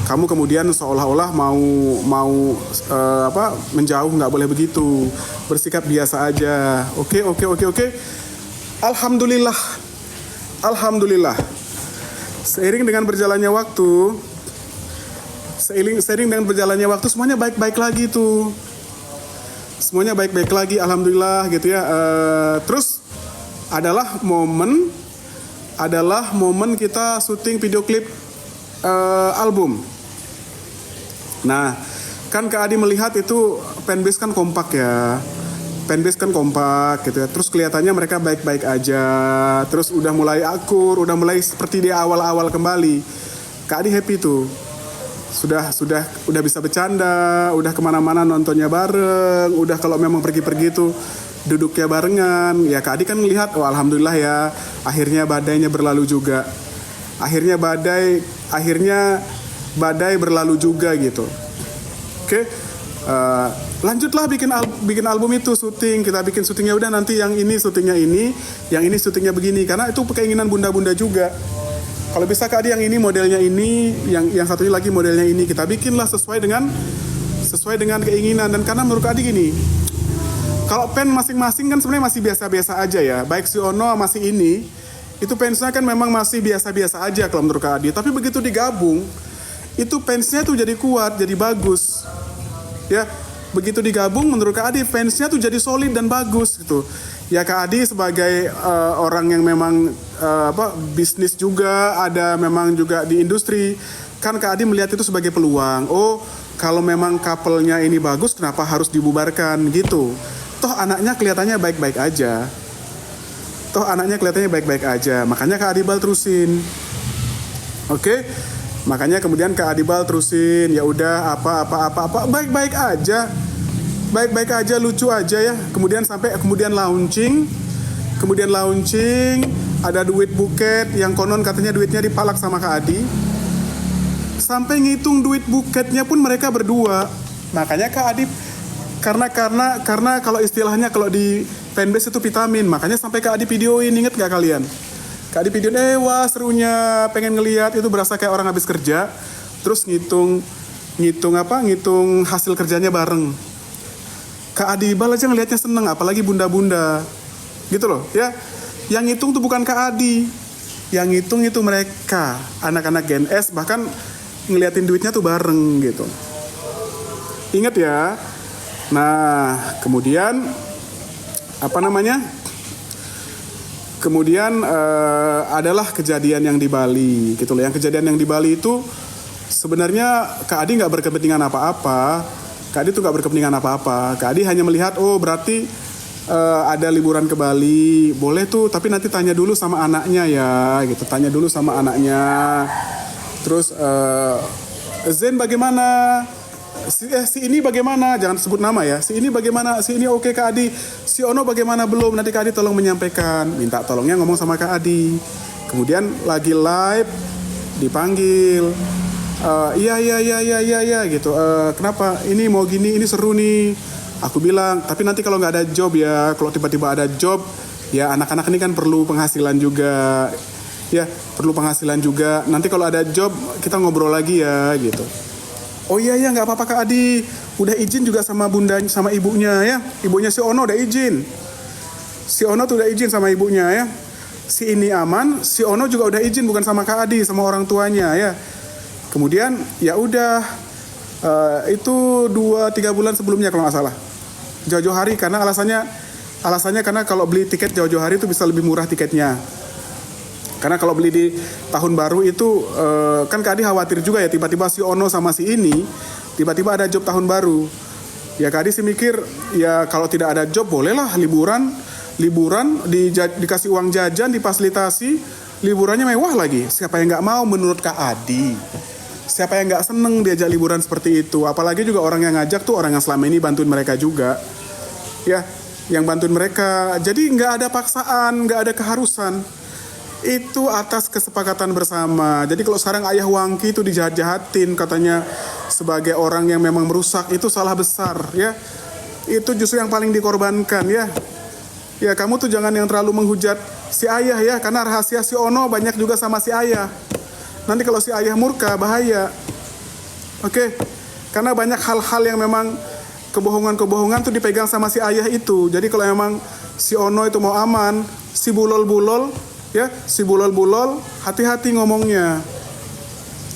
kamu kemudian seolah-olah mau menjauh. Nggak boleh begitu, bersikap biasa aja. Oke. Alhamdulillah seiring dengan berjalannya waktu semuanya baik-baik lagi tuh, semuanya baik-baik lagi, alhamdulillah gitu ya. Terus adalah momen kita syuting video klip album. Nah, kan Kak Adi melihat itu fanbase kan kompak gitu ya. Terus kelihatannya mereka baik-baik aja. Terus udah mulai akur, udah mulai seperti di awal-awal kembali. Kak Adi happy tuh. Udah bisa bercanda, udah kemana-mana nontonnya bareng, udah kalau memang pergi-pergi tuh duduknya barengan. Ya Kak Adi kan melihat, oh alhamdulillah ya, akhirnya badainya berlalu juga. Akhirnya badai berlalu juga gitu. Oke. Lanjutlah bikin album itu, syuting. Kita bikin syutingnya udah, nanti yang ini syutingnya ini, yang ini syutingnya begini, karena itu keinginan bunda-bunda juga. Kalau bisa Kak Adi yang ini modelnya ini, yang satunya lagi modelnya ini, kita bikinlah sesuai dengan keinginan. Dan karena menurut Kak Adi gini, kalau pen masing-masing kan sebenarnya masih biasa-biasa aja ya. Baik si Ono masih ini, itu pensnya kan memang masih biasa-biasa aja kalau menurut Kak Adi. Tapi begitu digabung, itu fansnya tuh jadi kuat, jadi bagus. Ya, begitu digabung menurut Kak Adi fansnya tuh jadi solid dan bagus gitu. Ya Kak Adi sebagai orang yang memang bisnis juga, ada memang juga di industri, kan Kak Adi melihat itu sebagai peluang. Oh, kalau memang couple-nya ini bagus, kenapa harus dibubarkan gitu? Toh anaknya kelihatannya baik-baik aja. Makanya Kak Adibal terusin. Oke? Makanya kemudian Kak Adibal terusin, ya udah apa baik-baik aja, lucu aja ya. Kemudian launching, ada duit buket yang konon katanya duitnya dipalak sama Kak Adi. Sampai ngitung duit buketnya pun mereka berdua. Makanya Kak Adi karena kalau istilahnya kalau di fanbase itu vitamin, makanya sampai Kak Adi videoin, inget gak kalian? Kak Adi videoin, wah serunya, pengen ngeliat, itu berasa kayak orang habis kerja, terus ngitung hasil kerjanya bareng. Kak Adi Bal aja ngelihatnya seneng, apalagi bunda-bunda, gitu loh, ya. Yang ngitung tuh bukan Kak Adi, yang ngitung itu mereka, anak-anak Gen S, bahkan ngeliatin duitnya tuh bareng gitu. Ingat ya. Nah, kemudian adalah kejadian yang di Bali gitu loh. Yang kejadian yang di Bali itu sebenarnya Kak Adi nggak berkepentingan apa-apa. Kak Adi hanya melihat, oh berarti ada liburan ke Bali, boleh tuh, tapi nanti tanya dulu sama anaknya ya gitu. Terus Zen bagaimana? Si ini bagaimana? Jangan sebut nama ya. Si ini bagaimana? Si ini oke Kak Adi. Si Ono bagaimana belum? Nanti Kak Adi tolong menyampaikan. Minta tolongnya ngomong sama Kak Adi. Kemudian lagi live dipanggil. Iya gitu. Kenapa? Ini mau gini, ini seru nih. Aku bilang, tapi nanti kalau nggak ada job ya, kalau tiba-tiba ada job, ya anak-anak ini kan perlu penghasilan juga. Ya, perlu penghasilan juga. Nanti kalau ada job, kita ngobrol lagi ya gitu. Oh iya nggak apa-apa Kak Adi, udah izin juga sama bundanya, sama ibunya ya, ibunya si Ono udah izin. Si Ono tuh udah izin sama ibunya ya. Si ini aman, si Ono juga udah izin bukan sama Kak Adi, sama orang tuanya ya. Kemudian ya udah itu 2-3 bulan sebelumnya kalau nggak salah. Jauh-jauh hari karena alasannya karena kalau beli tiket jauh-jauh hari itu bisa lebih murah tiketnya. Karena kalau beli di tahun baru itu kan Kak Adi khawatir juga ya tiba-tiba si Ono sama si ini tiba-tiba ada job tahun baru. Ya Kak Adi sih mikir ya kalau tidak ada job bolehlah liburan dikasih uang jajan, difasilitasi, liburannya mewah lagi. Siapa yang nggak mau menurut Kak Adi? Siapa yang nggak seneng diajak liburan seperti itu? Apalagi juga orang yang ngajak tuh orang yang selama ini bantuin mereka juga. Ya, yang bantuin mereka. Jadi nggak ada paksaan, nggak ada keharusan. Itu atas kesepakatan bersama. Jadi kalau sekarang Ayah Wangki itu dijahat-jahatin katanya sebagai orang yang memang merusak, itu salah besar ya. Itu justru yang paling dikorbankan ya. Ya kamu tuh jangan yang terlalu menghujat si Ayah ya, karena rahasia si Ono banyak juga sama si Ayah. Nanti kalau si Ayah murka bahaya. Oke? Karena banyak hal-hal yang memang kebohongan-kebohongan tuh dipegang sama si Ayah itu. Jadi kalau memang si Ono itu mau aman, si bulol-bulol ya, si bulol-bulol hati-hati ngomongnya.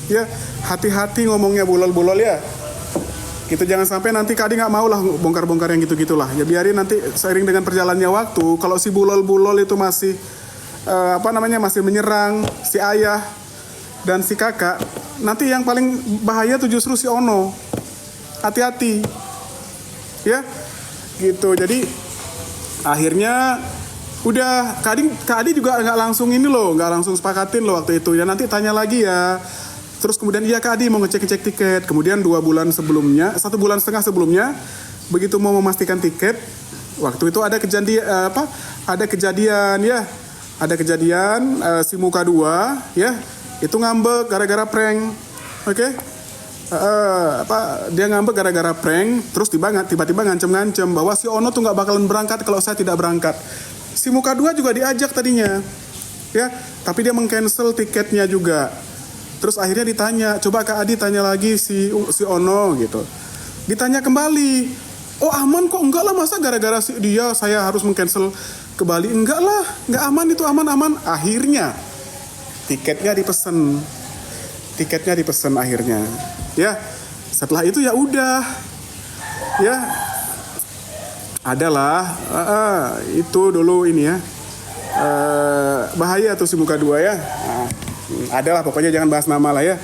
Ya, hati-hati ngomongnya bulol-bulol ya. Gitu, jangan sampai nanti Kak Adi nggak mau lah bongkar-bongkar yang gitu-gitulah. Ya biarin nanti seiring dengan perjalannya waktu, kalau si bulol-bulol itu masih masih menyerang si Ayah dan si kakak, nanti yang paling bahaya tuh justru si Ono. Hati-hati. Ya. Gitu. Jadi akhirnya udah Kak Adi juga nggak langsung nggak langsung sepakatin loh waktu itu. Ya nanti tanya lagi ya. Terus kemudian iya Kak Adi mau ngecek tiket. Kemudian 1,5 bulan sebelumnya, begitu mau memastikan tiket, waktu itu ada kejadian si muka 2 ya, itu ngambek gara-gara prank. Oke? Dia ngambek gara-gara prank, terus tiba-tiba ngancem-ngancem bahwa si Ono tuh nggak bakalan berangkat kalau saya tidak berangkat. Si muka 2 juga diajak tadinya, ya, tapi dia meng-cancel tiketnya juga. Terus akhirnya ditanya, coba Kak Adi tanya lagi si Ono gitu. Ditanya kembali, oh aman kok? Enggak lah, masa gara-gara dia saya harus meng-cancel ke Bali? Enggak lah, enggak aman itu, aman. Akhirnya tiketnya dipesen akhirnya. Ya, setelah itu ya udah, ya adalah itu dulu ini ya, bahaya tuh si muka 2 ya. Adalah pokoknya jangan bahas nama lah ya.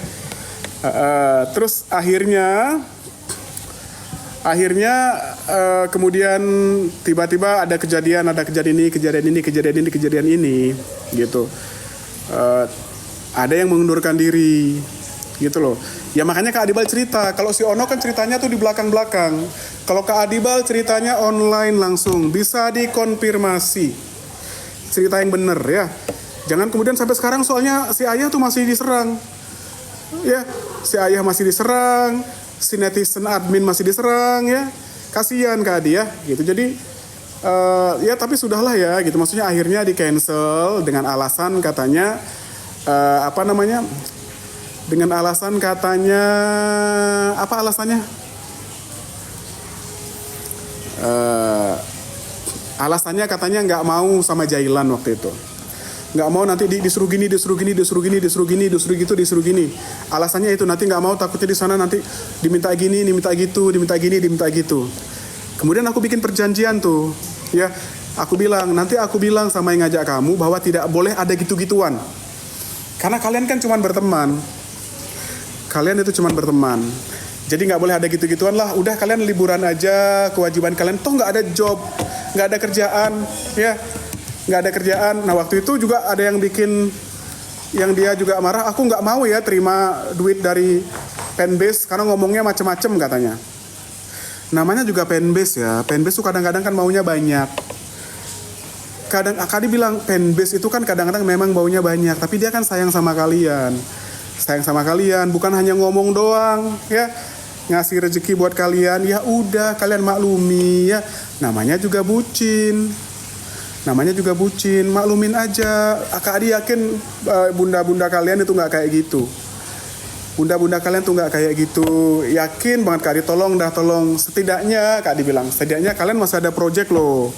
Terus akhirnya kemudian tiba-tiba ada kejadian ini gitu. Ada yang mengundurkan diri gitu loh. Ya makanya Kak Adibal cerita, kalau si Ono kan ceritanya tuh di belakang-belakang. Kalau Kak Adibal ceritanya online langsung, bisa dikonfirmasi cerita yang bener ya. Jangan kemudian sampai sekarang soalnya si Ayah tuh masih diserang. Ya, si Ayah masih diserang, si netizen admin masih diserang ya. Kasihan Kak Adi ya, gitu. Jadi ya tapi sudahlah ya gitu. Maksudnya akhirnya di-cancel dengan alasan katanya dengan alasan katanya apa alasannya? Alasannya katanya nggak mau sama Jailan waktu itu. Nggak mau nanti disuruh gini. Alasannya itu nanti nggak mau, takutnya di sana nanti diminta gini, diminta gitu. Kemudian aku bikin perjanjian tuh, ya. Aku bilang sama yang ngajak kamu bahwa tidak boleh ada gitu-gituan. Karena kalian kan cuma berteman. Jadi nggak boleh ada gitu-gituan lah. Udah kalian liburan aja, kewajiban kalian. Toh nggak ada job, nggak ada kerjaan, ya. Nggak ada kerjaan. Nah waktu itu juga ada yang bikin, yang dia juga marah, aku nggak mau ya terima duit dari fanbase karena ngomongnya macem-macem katanya. Namanya juga fanbase ya, fanbase tuh kadang-kadang kan maunya banyak. Akadi bilang fanbase itu kan kadang-kadang memang maunya banyak, tapi dia kan sayang sama kalian, bukan hanya ngomong doang ya, ngasih rezeki buat kalian, ya udah kalian maklumi ya, namanya juga bucin, maklumin aja. Kak Adi yakin bunda-bunda kalian itu nggak kayak gitu. Yakin banget Kak Adi, tolong setidaknya Kak Adi bilang, setidaknya kalian masih ada project loh.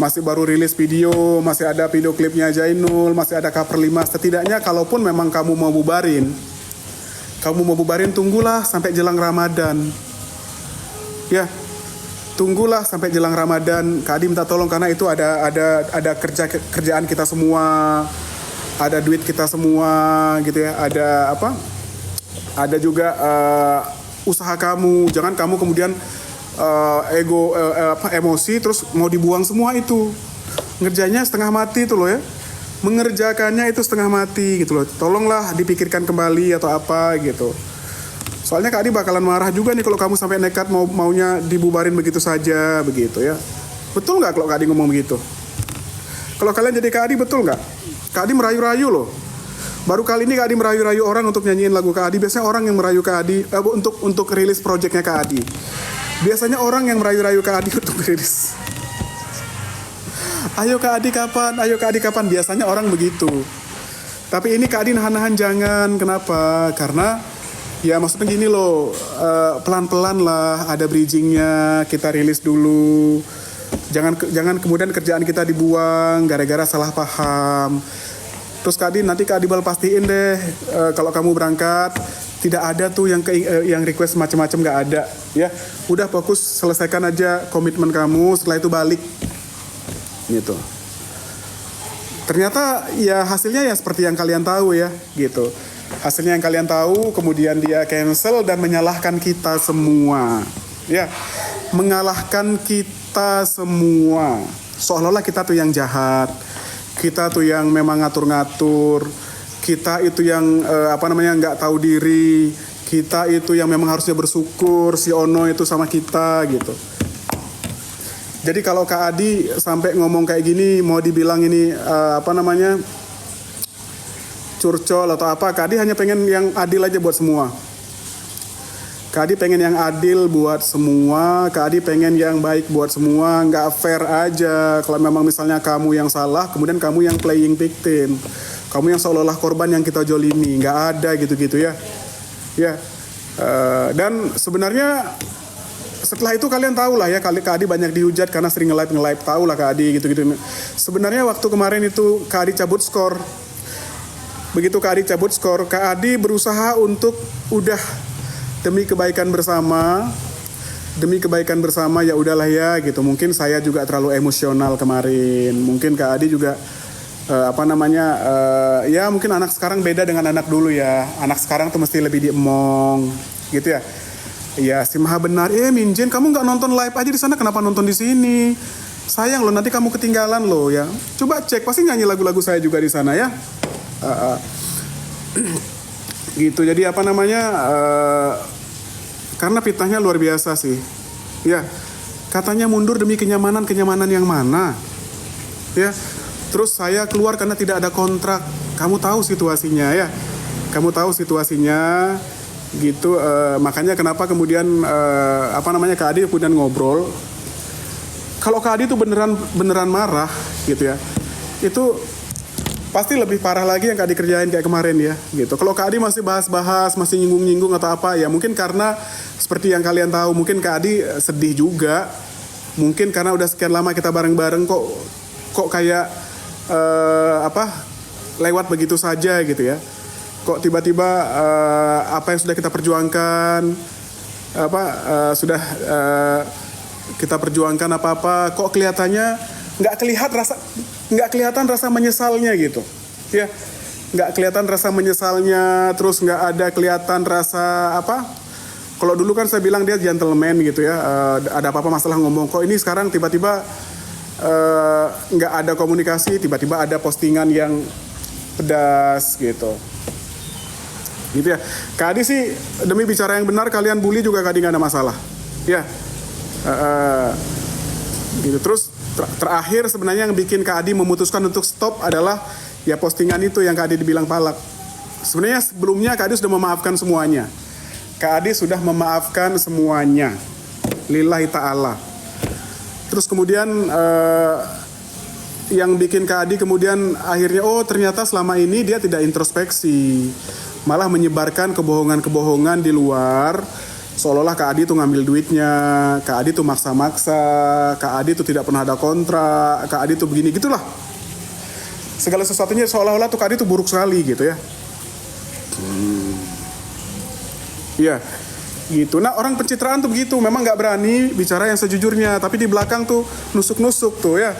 masih baru rilis video, masih ada video klipnya Jainul, masih ada cover 5. Setidaknya kalaupun memang kamu mau bubarin, tunggulah sampai jelang Ramadan. Ya, tunggulah sampai jelang Ramadan. Kak Adi minta tolong karena itu ada kerjaan kita semua, ada duit kita semua gitu ya, ada apa? Ada juga usaha kamu. Jangan kamu kemudian emosi terus mau dibuang semua itu. Ngerjanya setengah mati itu loh ya. Mengerjakannya itu setengah mati gitu loh. Tolonglah dipikirkan kembali atau apa gitu. Soalnya Kak Adi bakalan marah juga nih kalau kamu sampai nekat maunya dibubarin begitu saja begitu ya. Betul nggak kalau Kak Adi ngomong begitu? Kalau kalian jadi Kak Adi betul nggak? Kak Adi merayu-rayu loh. Baru kali ini Kak Adi merayu-rayu orang untuk nyanyiin lagu Kak Adi. Biasanya orang yang merayu Kak Adi untuk rilis projectnya Kak Adi. Biasanya orang yang merayu-rayu Kak Adi untuk rilis. Ayo Kak Adi kapan? Ayo Kak Adi kapan? Biasanya orang begitu. Tapi ini Kak Adi nahan-nahan jangan. Kenapa? Karena ya maksudnya gini loh, pelan-pelan lah, ada bridgingnya, kita rilis dulu. Jangan kemudian kerjaan kita dibuang gara-gara salah paham. Terus Kak Adi nanti Kak Adi pastiin deh, kalau kamu berangkat tidak ada tuh yang request macam-macam, nggak ada ya. Udah fokus selesaikan aja komitmen kamu, setelah itu balik gitu. Ternyata ya hasilnya ya seperti yang kalian tahu ya gitu. Hasilnya yang kalian tahu, kemudian dia cancel dan menyalahkan kita semua ya, mengalahkan kita semua, seolah-olah kita tuh yang jahat, kita tuh yang memang ngatur-ngatur, kita itu yang nggak tahu diri, kita itu yang memang harusnya bersyukur si Ono itu sama kita gitu. Jadi kalau Kak Adi sampai ngomong kayak gini, mau dibilang ini curcol atau apa, Kak Adi hanya pengen yang adil aja buat semua. Kak Adi pengen yang adil buat semua, Kak Adi pengen yang baik buat semua, nggak fair aja kalau memang misalnya kamu yang salah, kemudian kamu yang playing victim, kamu yang seolah-olah korban yang kita jolimi, nggak ada gitu-gitu ya. Ya, dan sebenarnya setelah itu kalian tahu lah ya, Kak Adi banyak dihujat karena sering nge-live, tahu lah Kak Adi gitu-gitu. Sebenarnya waktu kemarin itu Kak Adi cabut skor. Begitu Kak Adi cabut skor, Kak Adi berusaha untuk udah demi kebaikan bersama ya udahlah ya gitu. Mungkin saya juga terlalu emosional kemarin. Mungkin Kak Adi juga ya mungkin anak sekarang beda dengan anak dulu ya. Anak sekarang tuh mesti lebih diemong gitu ya. Ya si maha benar. Minjen kamu nggak nonton live aja di sana, kenapa nonton di sini? Sayang loh, nanti kamu ketinggalan loh ya. Coba cek, pasti nyanyi lagu-lagu saya juga di sana ya. Gitu. Jadi karena fitnahnya luar biasa sih. Ya, katanya mundur demi kenyamanan yang mana? Ya. Terus saya keluar karena tidak ada kontrak. Kamu tahu situasinya ya. Gitu. Makanya kenapa kemudian Kak Adi kemudian ngobrol. Kalau Kak Adi tuh beneran marah gitu ya. Itu pasti lebih parah lagi yang Kak Adi kerjain kayak kemarin ya gitu. Kalau Kak Adi masih bahas-bahas, masih nyinggung-nyinggung atau apa ya, mungkin karena seperti yang kalian tahu, mungkin Kak Adi sedih juga. Mungkin karena udah sekian lama kita bareng-bareng kok kayak lewat begitu saja gitu ya. Kok tiba-tiba apa yang sudah kita perjuangkan kita perjuangkan apa-apa kok kelihatannya nggak kelihatan rasa menyesalnya gitu ya, nggak kelihatan rasa menyesalnya, terus nggak ada kelihatan rasa kalau dulu kan saya bilang dia gentleman gitu ya, ada apa-apa masalah ngomong, kok ini sekarang tiba-tiba nggak ada komunikasi, tiba-tiba ada postingan yang pedas gitu ya. Kak Adi sih demi bicara yang benar, kalian bully juga Kak Adi nggak ada masalah ya. Gitu. Terus terakhir sebenarnya yang bikin Kak Adi memutuskan untuk stop adalah ya postingan itu yang Kak Adi dibilang palak. Sebenarnya sebelumnya Kak Adi sudah memaafkan semuanya. Kak Adi sudah memaafkan semuanya. Lillahi ta'ala. Terus kemudian yang bikin Kak Adi kemudian akhirnya ternyata selama ini dia tidak introspeksi, malah menyebarkan kebohongan-kebohongan di luar seolah-olah Kak Adi tuh ngambil duitnya, Kak Adi tuh maksa-maksa, Kak Adi tuh tidak pernah ada kontrak, Kak Adi tuh begini gitulah. Segala sesuatunya seolah-olah tuh Kak Adi tuh buruk sekali gitu ya. Iya, gitu. Nah orang pencitraan tuh begitu, memang nggak berani bicara yang sejujurnya, tapi di belakang tuh nusuk-nusuk tuh ya.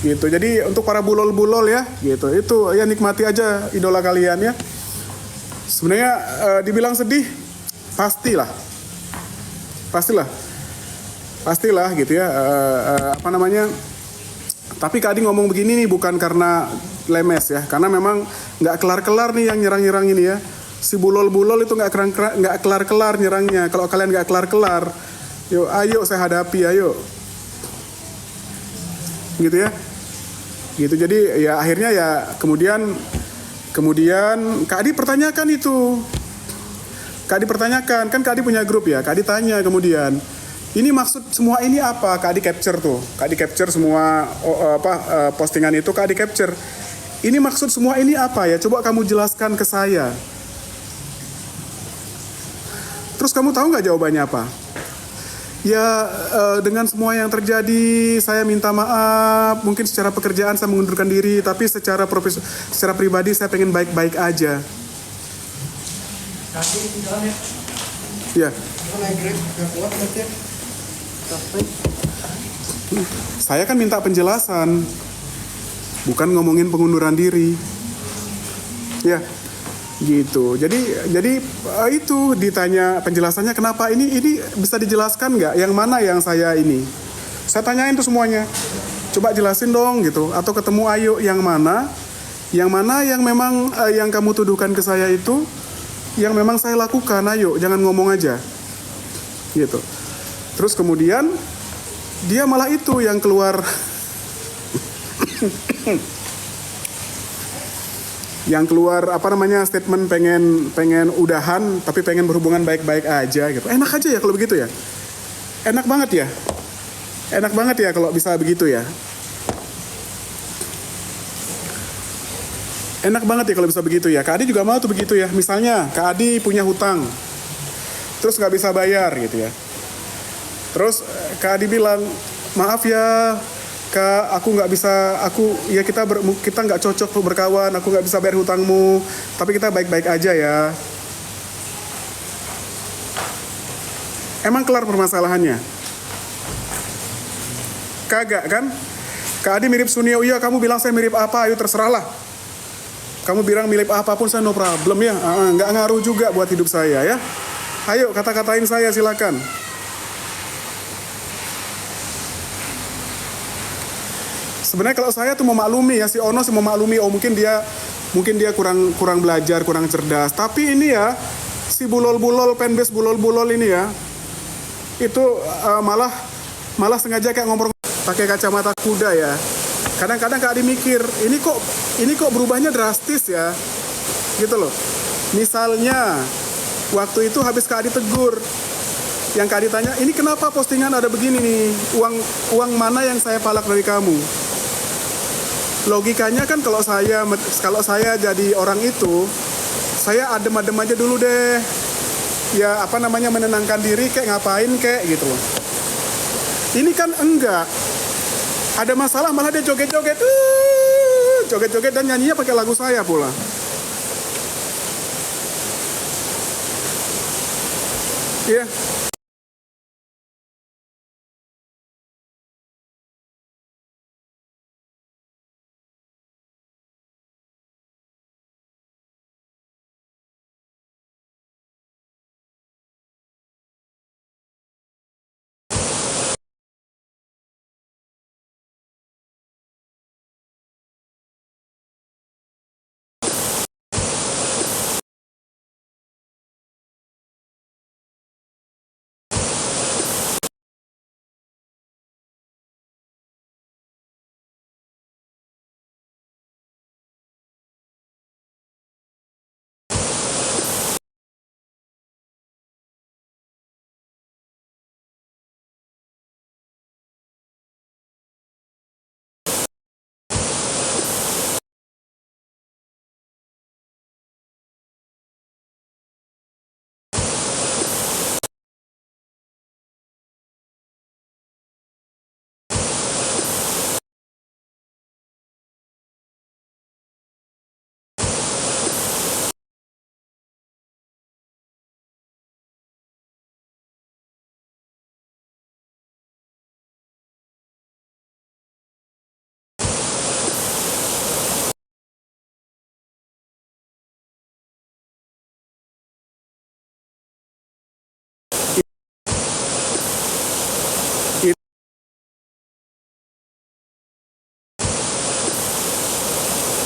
Gitu. Jadi untuk para bulol-bulol ya, gitu. Itu ya nikmati aja idola kalian ya. Sebenarnya dibilang sedih, pastilah, pastilah gitu ya. Apa namanya? Tapi Kak Adi ngomong begini nih bukan karena lemes ya, karena memang nggak kelar-kelar nih yang nyerang-nyerang ini ya. Si bulol-bulol itu nggak kelar-kelar nyerangnya. Kalau kalian nggak kelar-kelar, yuk ayo saya hadapi, ayo. Gitu ya. Gitu jadi ya akhirnya ya kemudian Kak Adi pertanyakan itu. Kak Adi pertanyakan, kan Kak Adi punya grup ya. Kak Adi tanya kemudian, ini maksud semua ini apa? Kak Adi capture tuh. Kak Adi capture semua postingan itu Kak Adi capture. Ini maksud semua ini apa ya? Coba kamu jelaskan ke saya. Terus kamu tahu nggak jawabannya apa? Ya dengan semua yang terjadi saya minta maaf. Mungkin secara pekerjaan saya mengundurkan diri, tapi secara pribadi saya pengen baik-baik aja. Ya. Saya kan minta penjelasan, bukan ngomongin pengunduran diri. Ya. Gitu. Jadi itu ditanya penjelasannya kenapa ini bisa dijelaskan nggak? Yang mana yang saya ini? Saya tanyain tuh semuanya. Coba jelasin dong gitu. Atau ketemu ayo yang mana? Yang mana yang memang yang kamu tuduhkan ke saya itu yang memang saya lakukan, ayo jangan ngomong aja. Gitu. Terus kemudian dia malah itu yang keluar yang keluar apa namanya statement pengen udahan tapi pengen berhubungan baik-baik aja gitu. Enak aja ya kalau begitu ya. Enak banget ya. Enak banget ya kalau bisa begitu ya. Enak banget ya kalau bisa begitu ya. Kak Adi juga mau tuh begitu ya. Misalnya Kak Adi punya hutang, terus nggak bisa bayar gitu ya. Terus Kak Adi bilang, maaf ya Kak, aku nggak bisa, kita nggak cocok untuk berkawan, aku nggak bisa bayar hutangmu, tapi kita baik-baik aja ya. Emang kelar permasalahannya? Kagak kan? Kak Adi mirip Sunio, iya kamu bilang saya mirip apa, ayo terserahlah. Kamu bilang mirip apapun saya no problem ya, nggak ngaruh juga buat hidup saya ya. Ayo kata-katain saya silakan. Sebenarnya kalau saya tuh memaklumi ya, si Ono sih memaklumi, oh mungkin dia kurang belajar, kurang cerdas. Tapi ini ya, si bulol-bulol, fanbase bulol-bulol ini ya, itu malah sengaja kayak ngomong pakai kacamata kuda ya. Kadang-kadang Kak Adi mikir, ini kok berubahnya drastis ya, gitu loh. Misalnya, waktu itu habis Kak Adi tegur, yang Kak Adi tanya, ini kenapa postingan ada begini nih, uang mana yang saya palak dari kamu? Logikanya kan kalau saya jadi orang itu, saya adem-adem aja dulu deh. Ya apa namanya menenangkan diri kayak ngapain kayak gitu loh. Ini kan enggak. Ada masalah malah dia joget-joget. Joget-joget dan nyanyinya pakai lagu saya pula. Iya.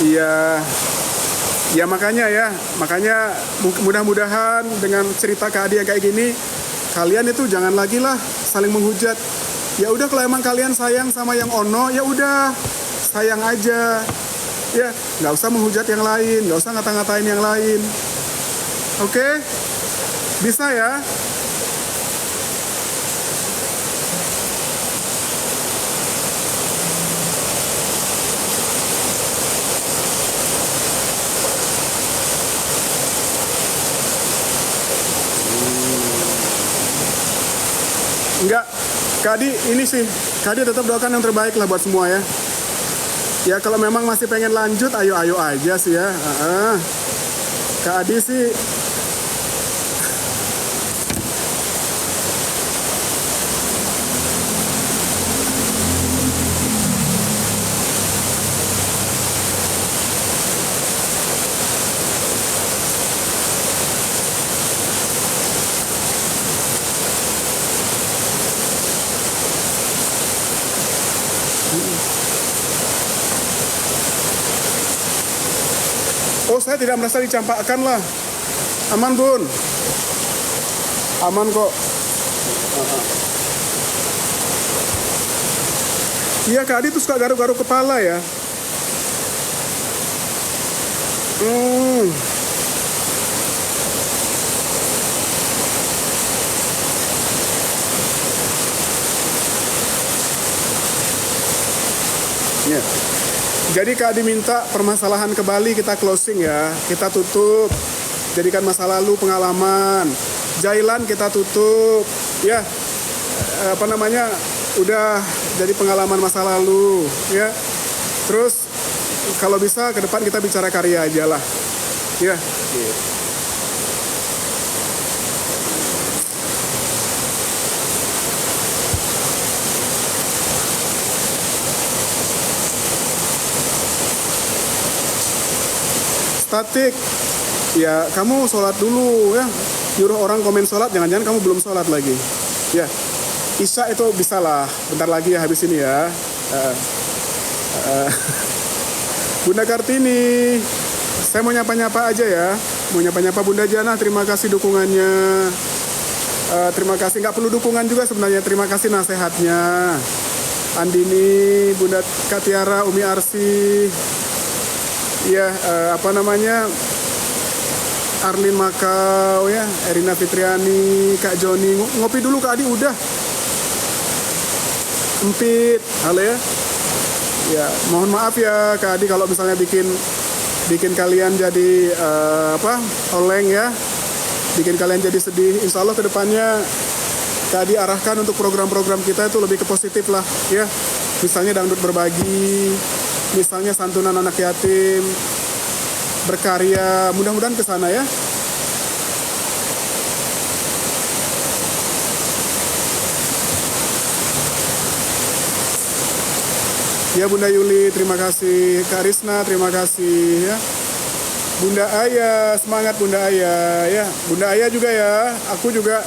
Iya. Ya makanya mudah-mudahan dengan cerita Kak Adi yang kayak gini, kalian itu jangan lagi lah saling menghujat. Ya udah kalau emang kalian sayang sama yang ono, ya udah sayang aja. Ya, nggak usah menghujat yang lain, nggak usah ngata-ngatain yang lain. Oke? Bisa ya? Enggak, Kak Adi ini sih, Kak Adi tetap doakan yang terbaik lah buat semua ya. Ya kalau memang masih pengen lanjut, ayo aja sih ya. Kak Adi sih oh saya tidak merasa dicampakkan lah. Aman bun. Aman kok. Iya Kak Adi tuh suka garuk-garuk kepala ya. Ya. Jadi Kak Adi minta permasalahan ke Bali kita closing ya. Kita tutup. Jadikan masa lalu pengalaman. Jailan kita tutup. Ya. Udah jadi pengalaman masa lalu ya. Terus kalau bisa ke depan kita bicara karya aja lah. Ya. Statik. Ya, kamu sholat dulu ya. Nyuruh orang komen sholat, jangan-jangan kamu belum sholat lagi. Ya. Isya itu bisa lah. Bentar lagi ya habis ini ya. Bunda Kartini, saya mau nyapa-nyapa aja ya. Mau nyapa-nyapa Bunda Jana, terima kasih dukungannya. Terima kasih, nggak perlu dukungan juga sebenarnya. Terima kasih nasihatnya. Andini, Bunda Katiara, Umi Arsi. Ya, Arlin Makau ya, Erina Fitriani, Kak Joni. Ngopi dulu Kak Adi udah. Empit, halo ya. Ya, mohon maaf ya Kak Adi kalau misalnya bikin kalian jadi oleng ya. Bikin kalian jadi sedih. Insya Allah kedepannya Kak Adi arahkan untuk program-program kita itu lebih ke positif lah ya. Misalnya dangdut berbagi, misalnya santunan anak yatim, berkarya, mudah-mudahan ke sana ya. Ya Bunda Yuli, terima kasih. Kak Risna, terima kasih ya. Bunda Aya, semangat Bunda Aya ya. Bunda Aya juga ya. Aku juga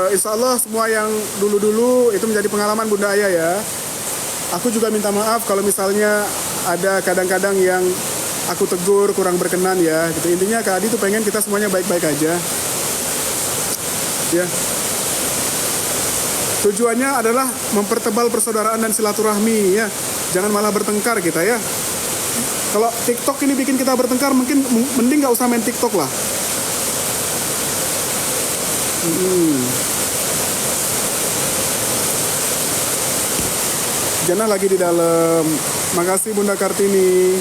insya Allah semua yang dulu-dulu itu menjadi pengalaman Bunda Aya ya. Aku juga minta maaf kalau misalnya ada kadang-kadang yang aku tegur kurang berkenan ya. Gitu. Intinya Kak Adi tuh pengen kita semuanya baik-baik aja. Ya. Tujuannya adalah mempertebal persaudaraan dan silaturahmi ya. Jangan malah bertengkar kita ya. Kalau TikTok ini bikin kita bertengkar, mending nggak usah main TikTok lah. Jana lagi di dalam. Makasih Bunda Kartini.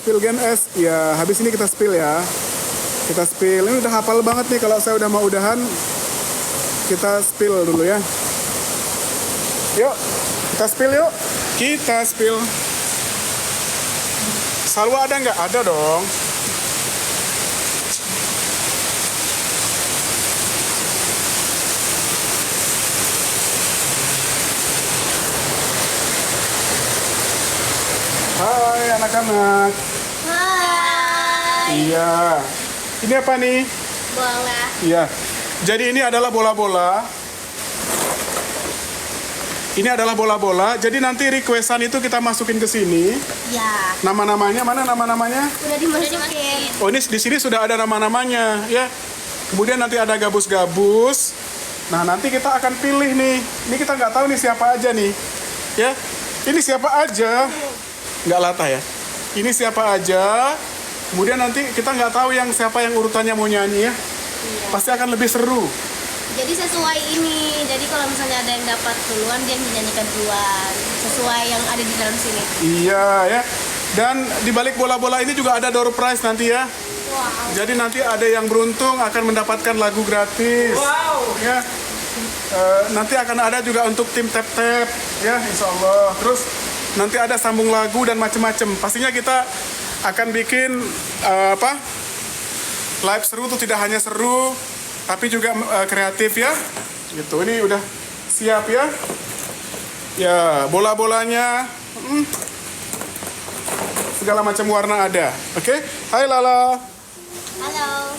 Spill Gen S. Ya, habis ini kita spill ya. Kita spill. Ini udah hafal banget nih kalau saya udah mau udahan. Kita spill dulu ya. Yuk, kita spill yuk. Kita spill. Salwa ada nggak? Ada dong. Hai anak-anak. Hai. Iya. Ini apa nih? Bola. Iya. Jadi ini adalah bola-bola. Ini adalah bola-bola. Jadi nanti requestan itu kita masukin ke sini. Ya. Nama-namanya mana nama-namanya? Udah dimasukin. Oh, ini di sini sudah ada nama-namanya, ya. Kemudian nanti ada gabus-gabus. Nah, nanti kita akan pilih nih. Ini kita nggak tahu nih siapa aja nih, ya. Ini siapa aja? Nggak latah ya. Ini siapa aja? Kemudian nanti kita nggak tahu yang siapa yang urutannya mau nyanyi ya. Pasti akan lebih seru. Jadi sesuai ini. Jadi kalau misalnya ada yang dapat duluan, dia menyanyikan duluan. Sesuai yang ada di dalam sini. Iya ya. Dan di balik bola-bola ini juga ada door prize nanti ya. Wow. Jadi nanti ada yang beruntung akan mendapatkan lagu gratis. Wow. Ya. Nanti akan ada juga untuk tim tap-tap ya, insya Allah. Terus nanti ada sambung lagu dan macem-macem. Pastinya kita akan bikin live seru tuh tidak hanya seru, tapi juga kreatif ya. Gitu. Ini udah siap ya. Ya, bola-bolanya segala macam warna ada. Oke? Hai Lala. Halo.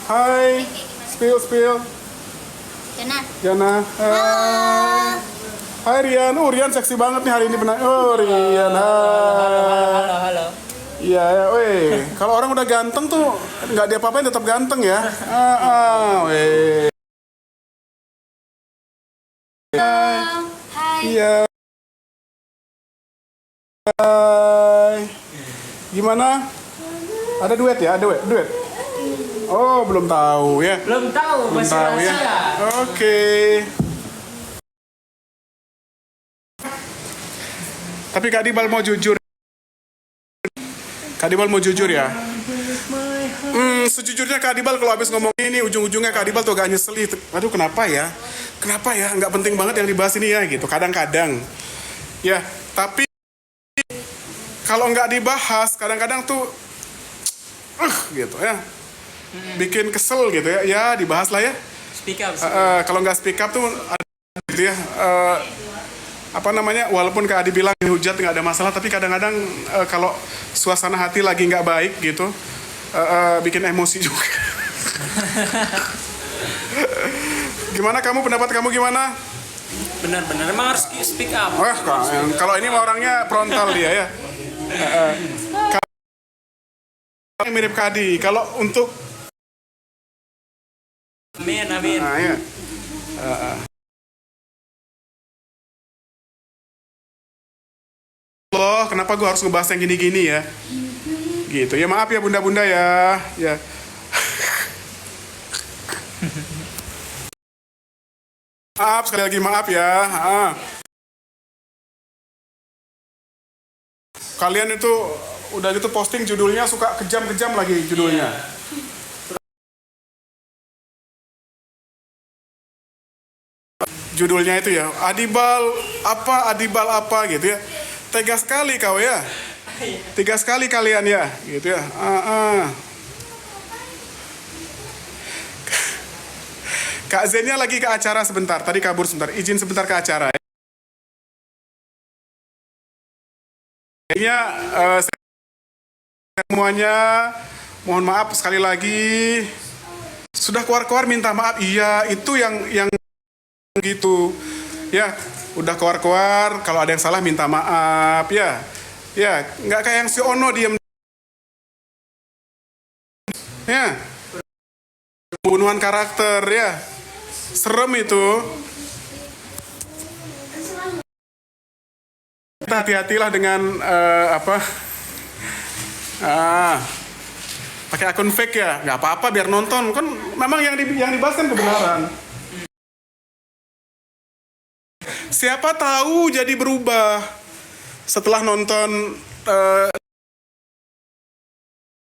Hai. Spill. Jana. Hai. Hai Rian. Oh, Rian seksi banget nih hari ini benar. Oh, Rian. Hai. Halo. Iya, ya, weh. Kalau orang udah ganteng tuh nggak diapa-apain tetap ganteng ya. Weh. Hai. Iya. Hai. Gimana? Ada duet ya? Ada duet? Oh, belum tahu ya. Belum tahu, Belum masih tahu ya. rahasia. Oke. Tapi Kak Dibal mau jujur. Kak Dibal mau jujur ya. Sejujurnya Kak Dibal kalau habis ngomong ini ujung-ujungnya Kak Dibal tuh agak nyesel. Aduh kenapa ya? Kenapa ya? Nggak penting banget yang dibahas ini ya gitu. Kadang-kadang. Ya, tapi kalau nggak dibahas kadang-kadang tuh gitu ya. Bikin kesel gitu ya. Ya dibahas lah ya. Speak up. Kalau nggak speak up tuh gitu ya. Apa namanya, walaupun Kak Adi bilang hujat nggak ada masalah, tapi kadang-kadang kalau suasana hati lagi nggak baik gitu, bikin emosi juga. Gimana kamu, pendapat kamu gimana? Benar-benar emang harus speak up. Wah, kalau ini mah orangnya frontal dia ya. Kalau mirip Kak Adi, kalau untuk Amin. nah, ya. Loh, kenapa gue harus ngebahas yang gini-gini ya? Gitu ya, maaf ya bunda-bunda ya. Ya. Maaf, sekali lagi maaf ya. Kalian itu udah gitu posting judulnya suka kejam-kejam lagi judulnya. Judulnya itu ya, Adibal apa gitu ya. Tega sekali kau ya. Tega sekali kalian ya, gitu ya. Kak Zennya lagi ke acara sebentar. Tadi kabur sebentar. Izin sebentar ke acara. Kayaknya semuanya mohon maaf sekali lagi. Sudah keluar-keluar minta maaf. Iya, itu yang gitu. Ya, udah keluar-keluar. Kalau ada yang salah minta maaf ya. Ya, nggak kayak yang si Ono diem. Ya, pembunuhan karakter ya. Serem itu. Kita hati-hatilah dengan pakai akun fake ya. Nggak apa-apa biar nonton. Kan memang yang dibahas kan kebenaran. Siapa tahu jadi berubah setelah nonton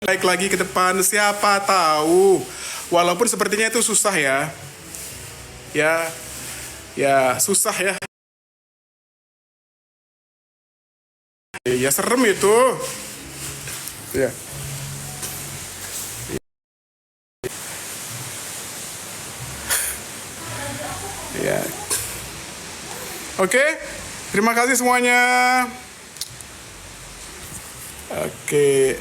baik lagi ke depan. Siapa tahu, walaupun sepertinya itu susah ya, susah ya, ya serem itu, ya. Ya. Oke, terima kasih semuanya. Oke.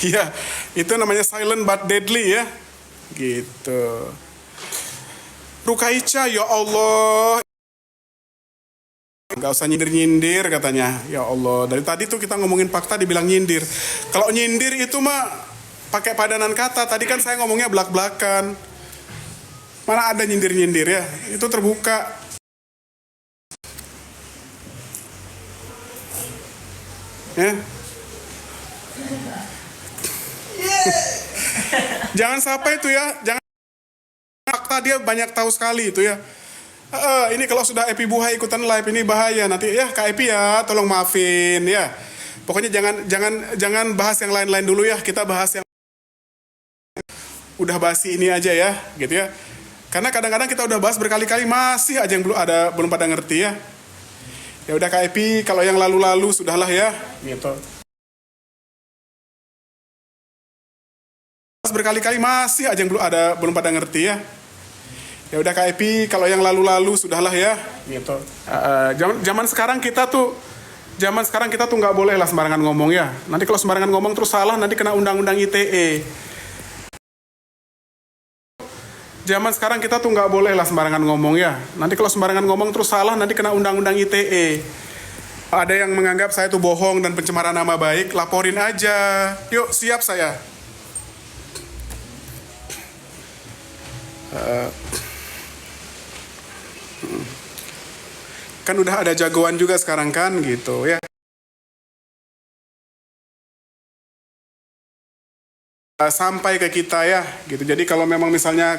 Ya, itu namanya silent but deadly ya. Gitu. Rukaica, ya Allah. Gak usah nyindir-nyindir katanya. Ya Allah, dari tadi tuh kita ngomongin fakta dibilang nyindir. Kalau nyindir itu mah pakai padanan kata. Tadi kan saya ngomongnya belak-belakan. Mana ada nyindir-nyindir ya? Itu terbuka. Ya. Jangan sampai itu ya. Jangan fakta dia banyak tahu sekali itu ya. Ini kalau sudah Epi Buhai ikutan live ini bahaya nanti ya. Kak Epi ya, tolong maafin ya. Pokoknya jangan bahas yang lain-lain dulu ya. Kita bahas yang udah basi ini aja ya, gitu ya. Karena kadang-kadang kita udah bahas berkali-kali masih aja yang belum pada ngerti ya. Ya udah Kak Epi, kalau yang lalu-lalu sudahlah ya, gitu. Berkali-kali masih aja yang belum pada ngerti ya. Ya udah Kak Epi, kalau yang lalu-lalu sudahlah ya, gitu. Zaman sekarang kita tuh nggak boleh lah sembarangan ngomong ya. Nanti kalau sembarangan ngomong terus salah, nanti kena undang-undang ITE. Zaman sekarang kita tuh nggak boleh lah sembarangan ngomong ya. Nanti kalau sembarangan ngomong terus salah, nanti kena undang-undang ITE. Ada yang menganggap saya tuh bohong dan pencemaran nama baik, laporin aja. Yuk, siap saya. Kan udah ada jagoan juga sekarang kan gitu ya. Sampai ke kita ya gitu. Jadi kalau memang misalnya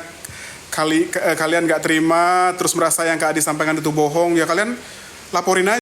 kalian nggak terima terus merasa yang Kak Adi sampaikan itu bohong ya, kalian laporin aja.